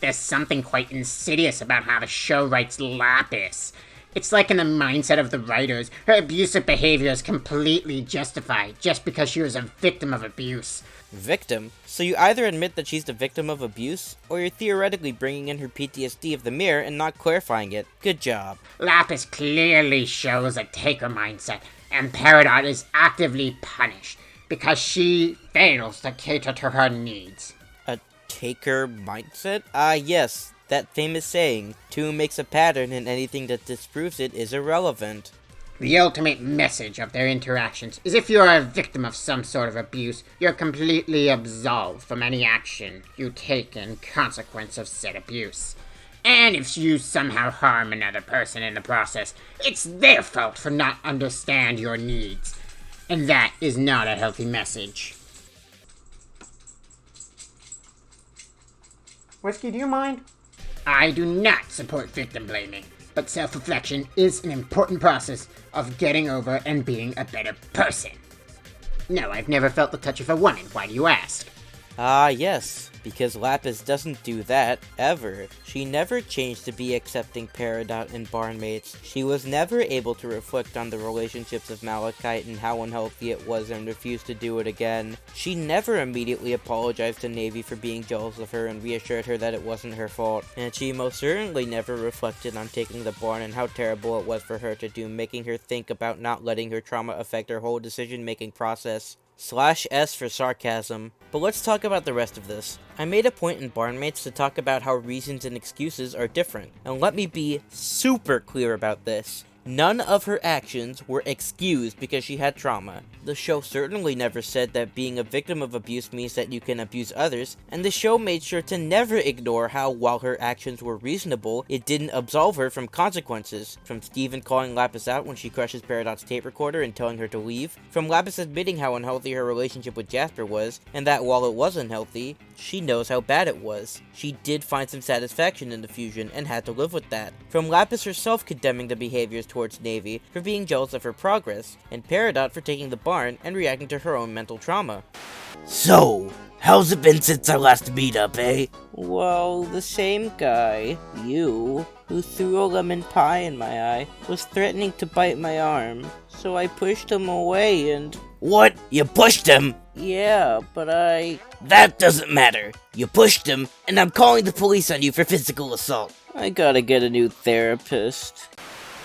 There's something quite insidious about how the show writes Lapis. It's like in the mindset of the writers, her abusive behavior is completely justified just because she was a victim of abuse. Victim? So you either admit that she's the victim of abuse, or you're theoretically bringing in her PTSD of the mirror and not clarifying it. Good job. Lapis clearly shows a taker mindset, and Peridot is actively punished because she fails to cater to her needs. A taker mindset? Yes. That famous saying, 2 makes a pattern and anything that disproves it is irrelevant. The ultimate message of their interactions is if you're a victim of some sort of abuse, you're completely absolved from any action you take in consequence of said abuse. And if you somehow harm another person in the process, it's their fault for not understand your needs. And that is not a healthy message. Whiskey, do you mind? I do not support victim blaming, but self-reflection is an important process of getting over and being a better person. No, I've never felt the touch of a woman. Why do you ask? Yes. because Lapis doesn't do that, ever. She never changed to be accepting Peridot and barnmates. She was never able to reflect on the relationships of Malachite and how unhealthy it was and refused to do it again. She never immediately apologized to Navy for being jealous of her and reassured her that it wasn't her fault. And she most certainly never reflected on taking the barn and how terrible it was for her to do, making her think about not letting her trauma affect her whole decision-making process. /S for sarcasm. But let's talk about the rest of this. I made a point in Barnmates to talk about how reasons and excuses are different, and let me be super clear about this. None of her actions were excused because she had trauma. The show certainly never said that being a victim of abuse means that you can abuse others, and the show made sure to never ignore how, while her actions were reasonable, it didn't absolve her from consequences. From Steven calling Lapis out when she crushes Peridot's tape recorder and telling her to leave, from Lapis admitting how unhealthy her relationship with Jasper was, and that while it was unhealthy, she knows how bad it was. She did find some satisfaction in the fusion and had to live with that. From Lapis herself condemning the behaviors towards Navy for being jealous of her progress, and Peridot for taking the barn and reacting to her own mental trauma. So, how's it been since our last meetup, eh? Well, the same guy, you, who threw a lemon pie in my eye, was threatening to bite my arm, so I pushed him away and... What? You pushed him? Yeah, but That doesn't matter. You pushed him, and I'm calling the police on you for physical assault. I gotta get a new therapist.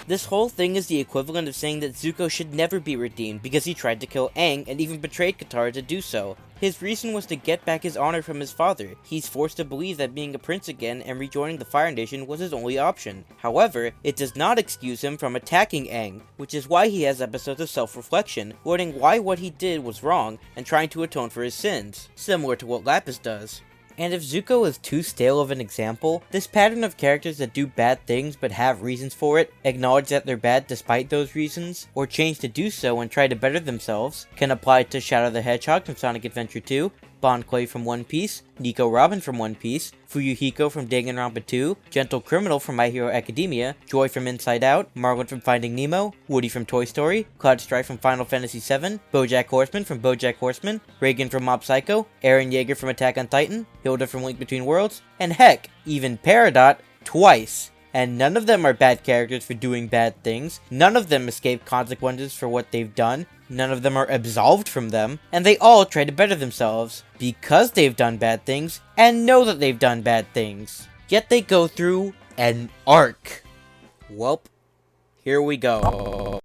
This whole thing is the equivalent of saying that Zuko should never be redeemed because he tried to kill Aang and even betrayed Katara to do so. His reason was to get back his honor from his father. He's forced to believe that being a prince again and rejoining the Fire Nation was his only option. However, it does not excuse him from attacking Aang, which is why he has episodes of self-reflection, learning why what he did was wrong and trying to atone for his sins, similar to what Lapis does. And if Zuko is too stale of an example, this pattern of characters that do bad things but have reasons for it, acknowledge that they're bad despite those reasons, or change to do so and try to better themselves, can apply to Shadow the Hedgehog from Sonic Adventure 2, Bon Clay from One Piece, Nico Robin from One Piece, Fuyuhiko from Danganronpa 2, Gentle Criminal from My Hero Academia, Joy from Inside Out, Marlin from Finding Nemo, Woody from Toy Story, Cloud Strife from Final Fantasy VII, BoJack Horseman from BoJack Horseman, Reagan from Mob Psycho, Eren Yeager from Attack on Titan, Hilda from Link Between Worlds, and heck, even Peridot twice. And none of them are bad characters for doing bad things, none of them escape consequences for what they've done, none of them are absolved from them, and they all try to better themselves, because they've done bad things, and know that they've done bad things. Yet they go through an arc. Welp, here we go.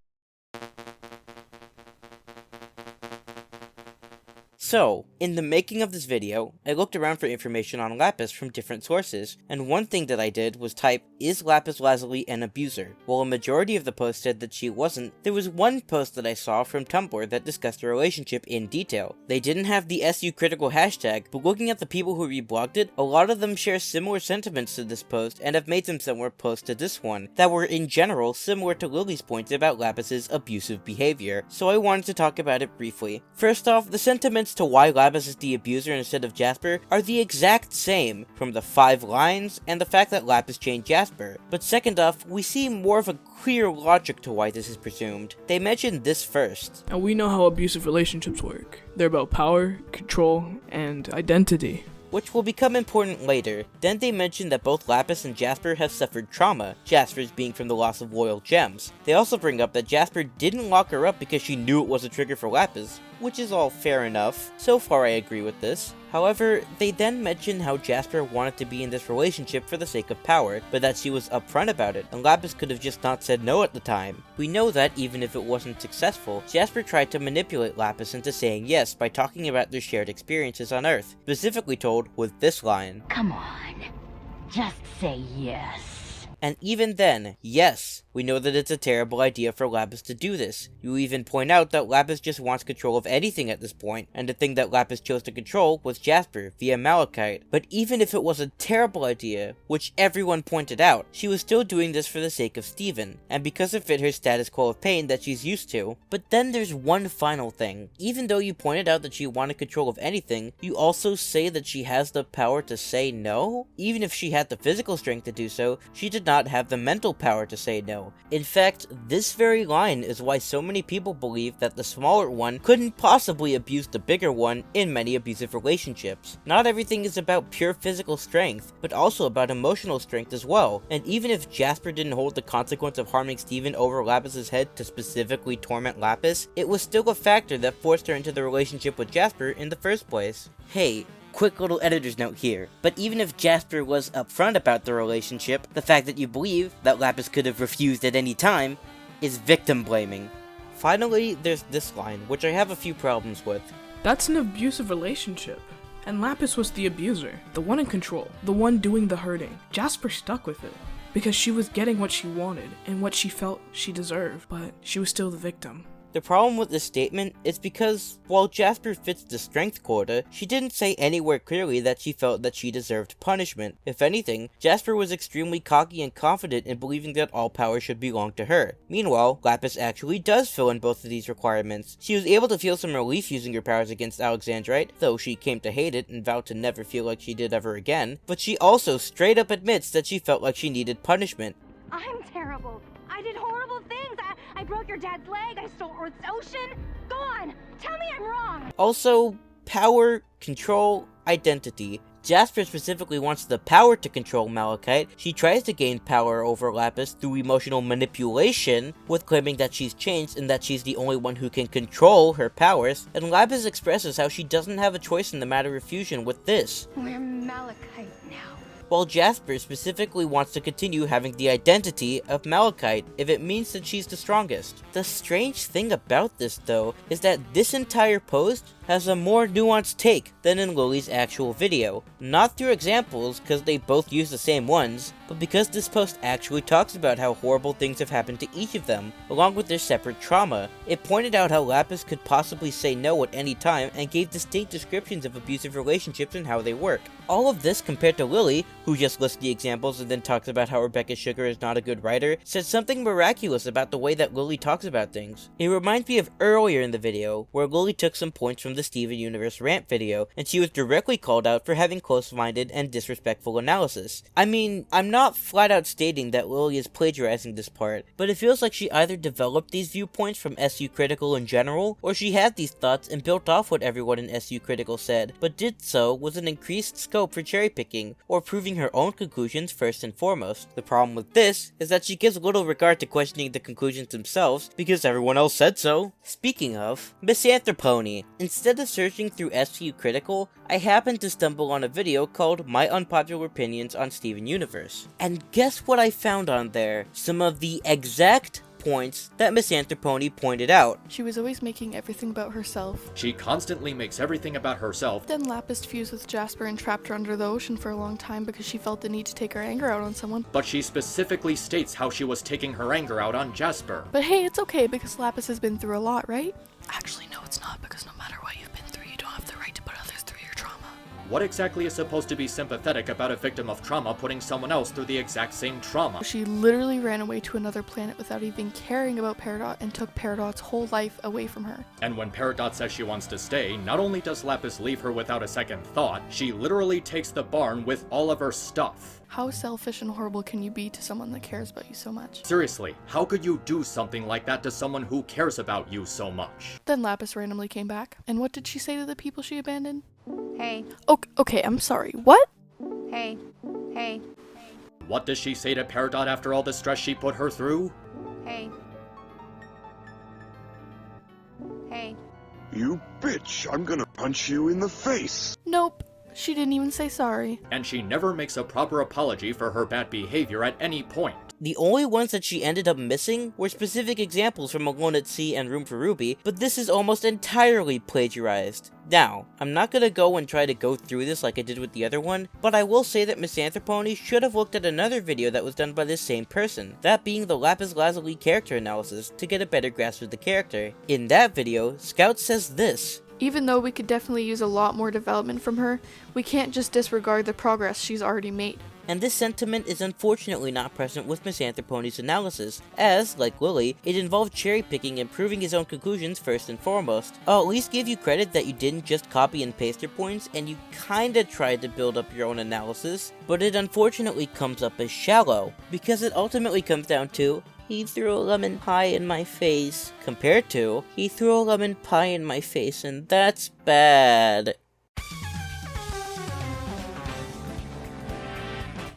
So, in the making of this video, I looked around for information on Lapis from different sources, and one thing that I did was type, "Is Lapis Lazuli an abuser?" While a majority of the posts said that she wasn't, there was one post that I saw from Tumblr that discussed the relationship in detail. They didn't have the SU critical hashtag, but looking at the people who reblogged it, a lot of them share similar sentiments to this post and have made some similar posts to this one, that were in general similar to Lily's points about Lapis's abusive behavior, so I wanted to talk about it briefly. First off, the sentiments to why Lapis is the abuser instead of Jasper are the exact same, from the 5 lines and the fact that Lapis chained Jasper. But second off, we see more of a clear logic to why this is presumed. They mentioned this first. And we know how abusive relationships work. They're about power, control, and identity, which will become important later. Then they mention that both Lapis and Jasper have suffered trauma, Jasper's being from the loss of loyal gems. They also bring up that Jasper didn't lock her up because she knew it was a trigger for Lapis, which is all fair enough. So far I agree with this. However, they then mention how Jasper wanted to be in this relationship for the sake of power, but that she was upfront about it, and Lapis could have just not said no at the time. We know that even if it wasn't successful, Jasper tried to manipulate Lapis into saying yes by talking about their shared experiences on Earth, specifically told with this line, "Come on, just say yes." And even then, yes, we know that it's a terrible idea for Lapis to do this. You even point out that Lapis just wants control of anything at this point, and the thing that Lapis chose to control was Jasper, via Malachite. But even if it was a terrible idea, which everyone pointed out, she was still doing this for the sake of Steven, and because it fit her status quo of pain that she's used to. But then there's one final thing. Even though you pointed out that she wanted control of anything, you also say that she has the power to say no? Even if she had the physical strength to do so, she did not not have the mental power to say no. In fact, this very line is why so many people believe that the smaller one couldn't possibly abuse the bigger one in many abusive relationships. Not everything is about pure physical strength, but also about emotional strength as well. And even if Jasper didn't hold the consequence of harming Steven over Lapis's head to specifically torment Lapis, it was still a factor that forced her into the relationship with Jasper in the first place. Hey, quick little editor's note here, but even if Jasper was upfront about the relationship, the fact that you believe that Lapis could have refused at any time is victim blaming. Finally, there's this line, which I have a few problems with. That's an abusive relationship. And Lapis was the abuser, the one in control, the one doing the hurting. Jasper stuck with it, because she was getting what she wanted and what she felt she deserved, but she was still the victim. The problem with this statement is because, while Jasper fits the strength quota, she didn't say anywhere clearly that she felt that she deserved punishment. If anything, Jasper was extremely cocky and confident in believing that all power should belong to her. Meanwhile, Lapis actually does fill in both of these requirements. She was able to feel some relief using her powers against Alexandrite, though she came to hate it and vowed to never feel like she did ever again, but she also straight up admits that she felt like she needed punishment. I'm terrible. I did horrible things. I broke your dad's leg. I stole Earth's ocean. Go on. Tell me I'm wrong. Also, power, control, identity. Jasper specifically wants the power to control Malachite. She tries to gain power over Lapis through emotional manipulation, with claiming that she's changed and that she's the only one who can control her powers, and Lapis expresses how she doesn't have a choice in the matter of fusion with this. We're Malachite now. While Jasper specifically wants to continue having the identity of Malachite if it means that she's the strongest. The strange thing about this though is that this entire post has a more nuanced take than in Lily's actual video. Not through examples, because they both use the same ones, but because this post actually talks about how horrible things have happened to each of them, along with their separate trauma. It pointed out how Lapis could possibly say no at any time and gave distinct descriptions of abusive relationships and how they work. All of this compared to Lily, who just lists the examples and then talks about how Rebecca Sugar is not a good writer, says something miraculous about the way that Lily talks about things. It reminds me of earlier in the video, where Lily took some points from the Steven Universe Rant video, and she was directly called out for having close-minded and disrespectful analysis. I mean, I'm not flat out stating that Lily is plagiarizing this part, but it feels like she either developed these viewpoints from SU Critical in general, or she had these thoughts and built off what everyone in SU Critical said, but did so with an increased scope for cherry-picking, or proving her own conclusions first and foremost. The problem with this is that she gives little regard to questioning the conclusions themselves, because everyone else said so. Speaking of, Misanthropony. Instead of searching through SU Critical, I happened to stumble on a video called My Unpopular Opinions on Steven Universe. And guess what I found on there? Some of the exact points that Misanthropony pointed out. She was always making everything about herself. She constantly makes everything about herself. Then Lapis fused with Jasper and trapped her under the ocean for a long time because she felt the need to take her anger out on someone. But she specifically states how she was taking her anger out on Jasper. But hey, it's okay because Lapis has been through a lot, right? Actually, no, it's not, because no matter what you've been through, you don't have the right to put others through your trauma. What exactly is supposed to be sympathetic about a victim of trauma putting someone else through the exact same trauma? She literally ran away to another planet without even caring about Peridot and took Peridot's whole life away from her. And when Peridot says she wants to stay, not only does Lapis leave her without a second thought, she literally takes the barn with all of her stuff. How selfish and horrible can you be to someone that cares about you so much? Seriously, how could you do something like that to someone who cares about you so much? Then Lapis randomly came back. And what did she say to the people she abandoned? Hey. Okay, I'm sorry. What? Hey. Hey. What does she say to Peridot after all the stress she put her through? Hey. Hey. You bitch, I'm gonna punch you in the face. Nope. She didn't even say sorry. And she never makes a proper apology for her bad behavior at any point. The only ones that she ended up missing were specific examples from Alone at Sea and Room for Ruby, but this is almost entirely plagiarized. Now, I'm not gonna go and try to go through this like I did with the other one, but I will say that Misanthropony should have looked at another video that was done by this same person, that being the Lapis Lazuli character analysis, to get a better grasp of the character. In that video, Scout says this: Even though we could definitely use a lot more development from her, we can't just disregard the progress she's already made. and this sentiment is unfortunately not present with Misanthropony's analysis, as, like Lily, it involved cherry-picking and proving his own conclusions first and foremost. I'll at least give you credit that you didn't just copy and paste your points, and you kinda tried to build up your own analysis, but it unfortunately comes up as shallow, because it ultimately comes down to, he threw a lemon pie in my face, compared to, he threw a lemon pie in my face and that's bad.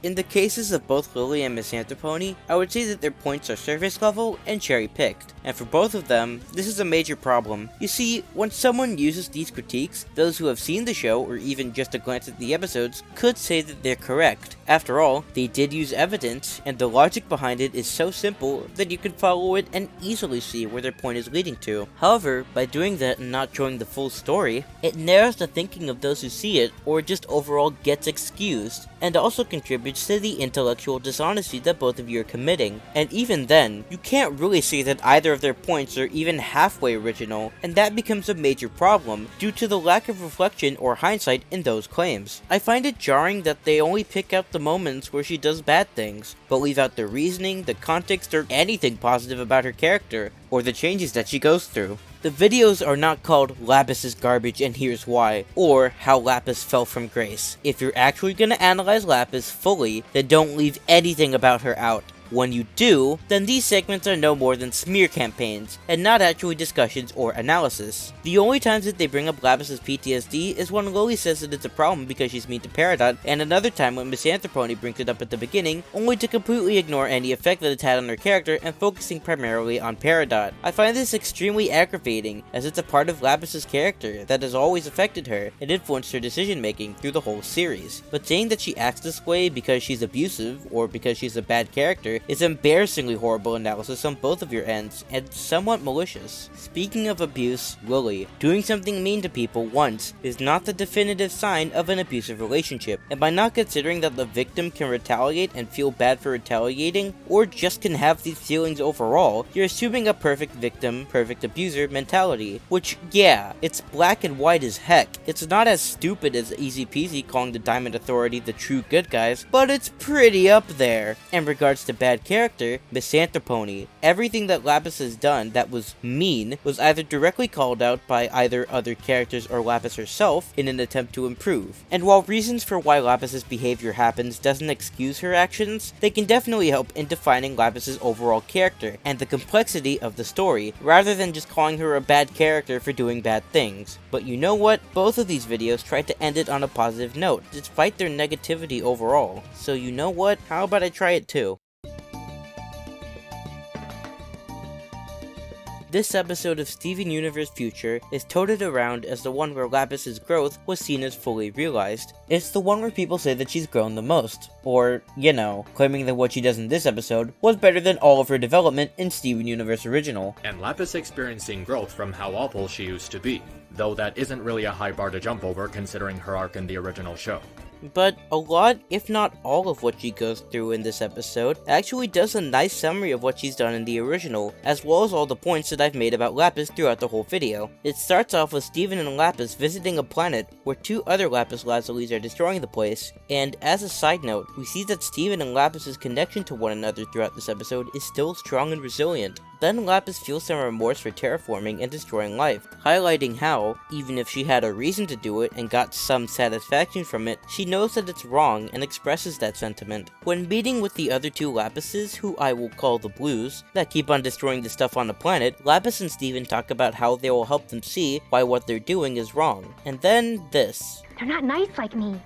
In the cases of both Lily and Misanthropony, I would say that their points are surface level and cherry-picked, and for both of them, this is a major problem. You see, when someone uses these critiques, those who have seen the show or even just a glance at the episodes could say that they're correct. After all, they did use evidence, and the logic behind it is so simple that you can follow it and easily see where their point is leading to. However, by doing that and not showing the full story, it narrows the thinking of those who see it, or just overall gets excused, and also contributes to the intellectual dishonesty that both of you are committing. And even then, you can't really say that either of their points are even halfway original, and that becomes a major problem due to the lack of reflection or hindsight in those claims. I find it jarring that they only pick out the moments where she does bad things, but leave out the reasoning, the context, or anything positive about her character, or the changes that she goes through. The videos are not called Lapis is garbage and here's why, or how Lapis fell from grace. If you're actually gonna analyze Lapis fully, then don't leave anything about her out. When you do, then these segments are no more than smear campaigns, and not actually discussions or analysis. The only times that they bring up Lapis's PTSD is when Lily says that it's a problem because she's mean to Peridot, and another time when Misanthropony brings it up at the beginning, only to completely ignore any effect that it's had on her character and focusing primarily on Peridot. I find this extremely aggravating, as it's a part of Lapis's character that has always affected her and influenced her decision making through the whole series. But saying that she acts this way because she's abusive, or because she's a bad character, is embarrassingly horrible analysis on both of your ends, and somewhat malicious. Speaking of abuse, Lily, doing something mean to people once is not the definitive sign of an abusive relationship, and by not considering that the victim can retaliate and feel bad for retaliating, or just can have these feelings overall, you're assuming a perfect victim, perfect abuser mentality, which, yeah, it's black and white as heck. It's not as stupid as Easy Peasy calling the Diamond Authority the true good guys, but it's pretty up there. In regards to bad character, Misanthropony. Everything that Lapis has done that was mean was either directly called out by either other characters or Lapis herself in an attempt to improve. And while reasons for why Lapis's behavior happens doesn't excuse her actions, they can definitely help in defining Lapis's overall character and the complexity of the story, rather than just calling her a bad character for doing bad things. But you know what? Both of these videos tried to end it on a positive note, despite their negativity overall. So you know what? How about I try it too? This episode of Steven Universe Future is toted around as the one where Lapis's growth was seen as fully realized. It's the one where people say that she's grown the most, or, you know, claiming that what she does in this episode was better than all of her development in Steven Universe Original. And Lapis experiencing growth from how awful she used to be, though that isn't really a high bar to jump over considering her arc in the original show. But a lot, if not all of what she goes through in this episode, actually does a nice summary of what she's done in the original, as well as all the points that I've made about Lapis throughout the whole video. It starts off with Steven and Lapis visiting a planet where two other Lapis Lazulis are destroying the place, and as a side note, we see that Steven and Lapis's connection to one another throughout this episode is still strong and resilient. Then Lapis feels some remorse for terraforming and destroying life, highlighting how, even if she had a reason to do it and got some satisfaction from it, she knows that it's wrong and expresses that sentiment. When meeting with the other two Lapises, who I will call the Blues, that keep on destroying the stuff on the planet, Lapis and Steven talk about how they will help them see why what they're doing is wrong. And then this. They're not nice like me.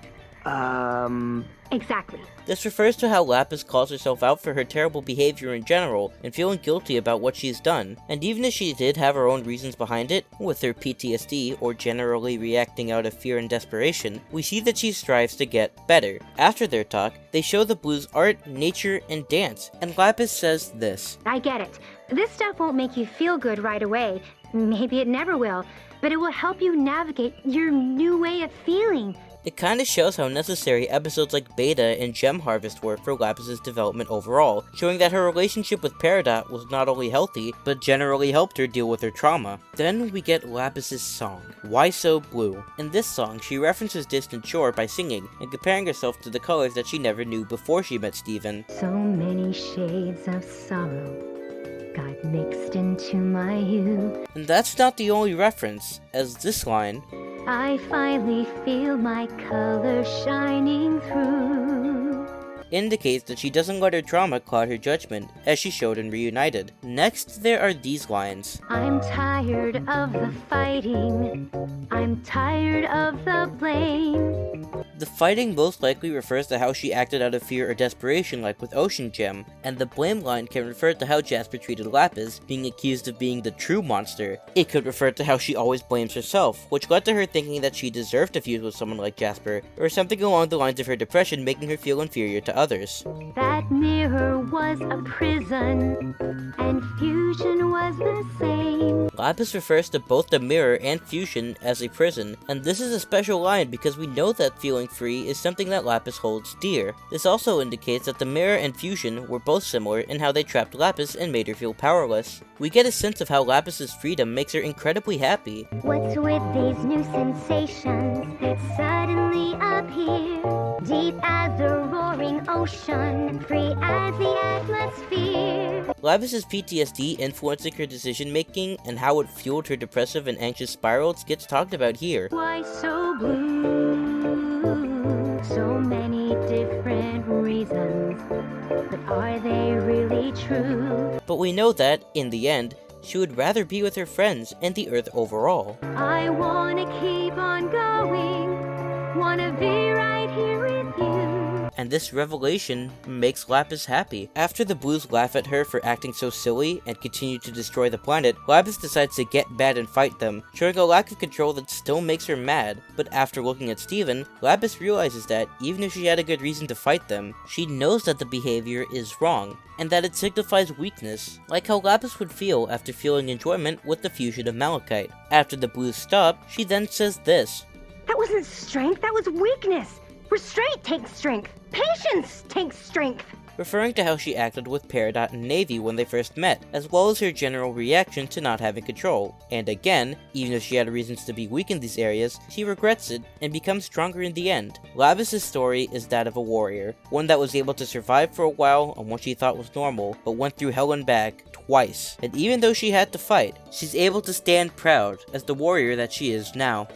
Exactly. This refers to how Lapis calls herself out for her terrible behavior in general, and feeling guilty about what she's done. And even if she did have her own reasons behind it, with her PTSD, or generally reacting out of fear and desperation, we see that she strives to get better. After their talk, they show the Blues art, nature, and dance, and Lapis says this. I get it. This stuff won't make you feel good right away. Maybe it never will, but it will help you navigate your new way of feeling. It kinda shows how necessary episodes like Beta and Gem Harvest were for Lapis's development overall, showing that her relationship with Peridot was not only healthy, but generally helped her deal with her trauma. Then we get Lapis's song, Why So Blue. In this song, she references Distant Shore by singing, and comparing herself to the colors that she never knew before she met Steven. So many shades of sorrow got mixed into my hue. And that's not the only reference, as this line, I finally feel my color shining through. indicates that she doesn't let her trauma cloud her judgment, as she showed in Reunited. Next, there are these lines. I'm tired of the fighting. I'm tired of the blame. The fighting most likely refers to how she acted out of fear or desperation like with Ocean Gem, and the blame line can refer to how Jasper treated Lapis, being accused of being the true monster. It could refer to how she always blames herself, which led to her thinking that she deserved to fuse with someone like Jasper, or something along the lines of her depression making her feel inferior to others. That mirror was a prison, and fusion was the same. Lapis refers to both the mirror and fusion as a prison, and this is a special line because we know that feeling free is something that Lapis holds dear. This also indicates that the mirror and fusion were both similar in how they trapped Lapis and made her feel powerless. We get a sense of how Lapis's freedom makes her incredibly happy. What's with these new sensations that suddenly appear? Deep as the roaring ocean, free as the atmosphere. Lapis's PTSD influencing her decision making and how it fueled her depressive and anxious spirals gets talked about here. Why so blue? So many different reasons, but are they really true? But we know that, in the end, she would rather be with her friends and the Earth overall. I wanna keep on going, wanna be right here with you. And this revelation makes Lapis happy. After the Blues laugh at her for acting so silly and continue to destroy the planet, Lapis decides to get mad and fight them, showing a lack of control that still makes her mad. But after looking at Steven, Lapis realizes that, even if she had a good reason to fight them, she knows that the behavior is wrong, and that it signifies weakness, like how Lapis would feel after feeling enjoyment with the fusion of Malachite. After the Blues stop, she then says this. That wasn't strength, that was weakness. Restraint takes strength. Patience takes strength. Referring to how she acted with Peridot and Navy when they first met, as well as her general reaction to not having control. And again, even if she had reasons to be weak in these areas, she regrets it and becomes stronger in the end. Lapis's story is that of a warrior, one that was able to survive for a while on what she thought was normal, but went through hell and back twice. And even though she had to fight, she's able to stand proud as the warrior that she is now.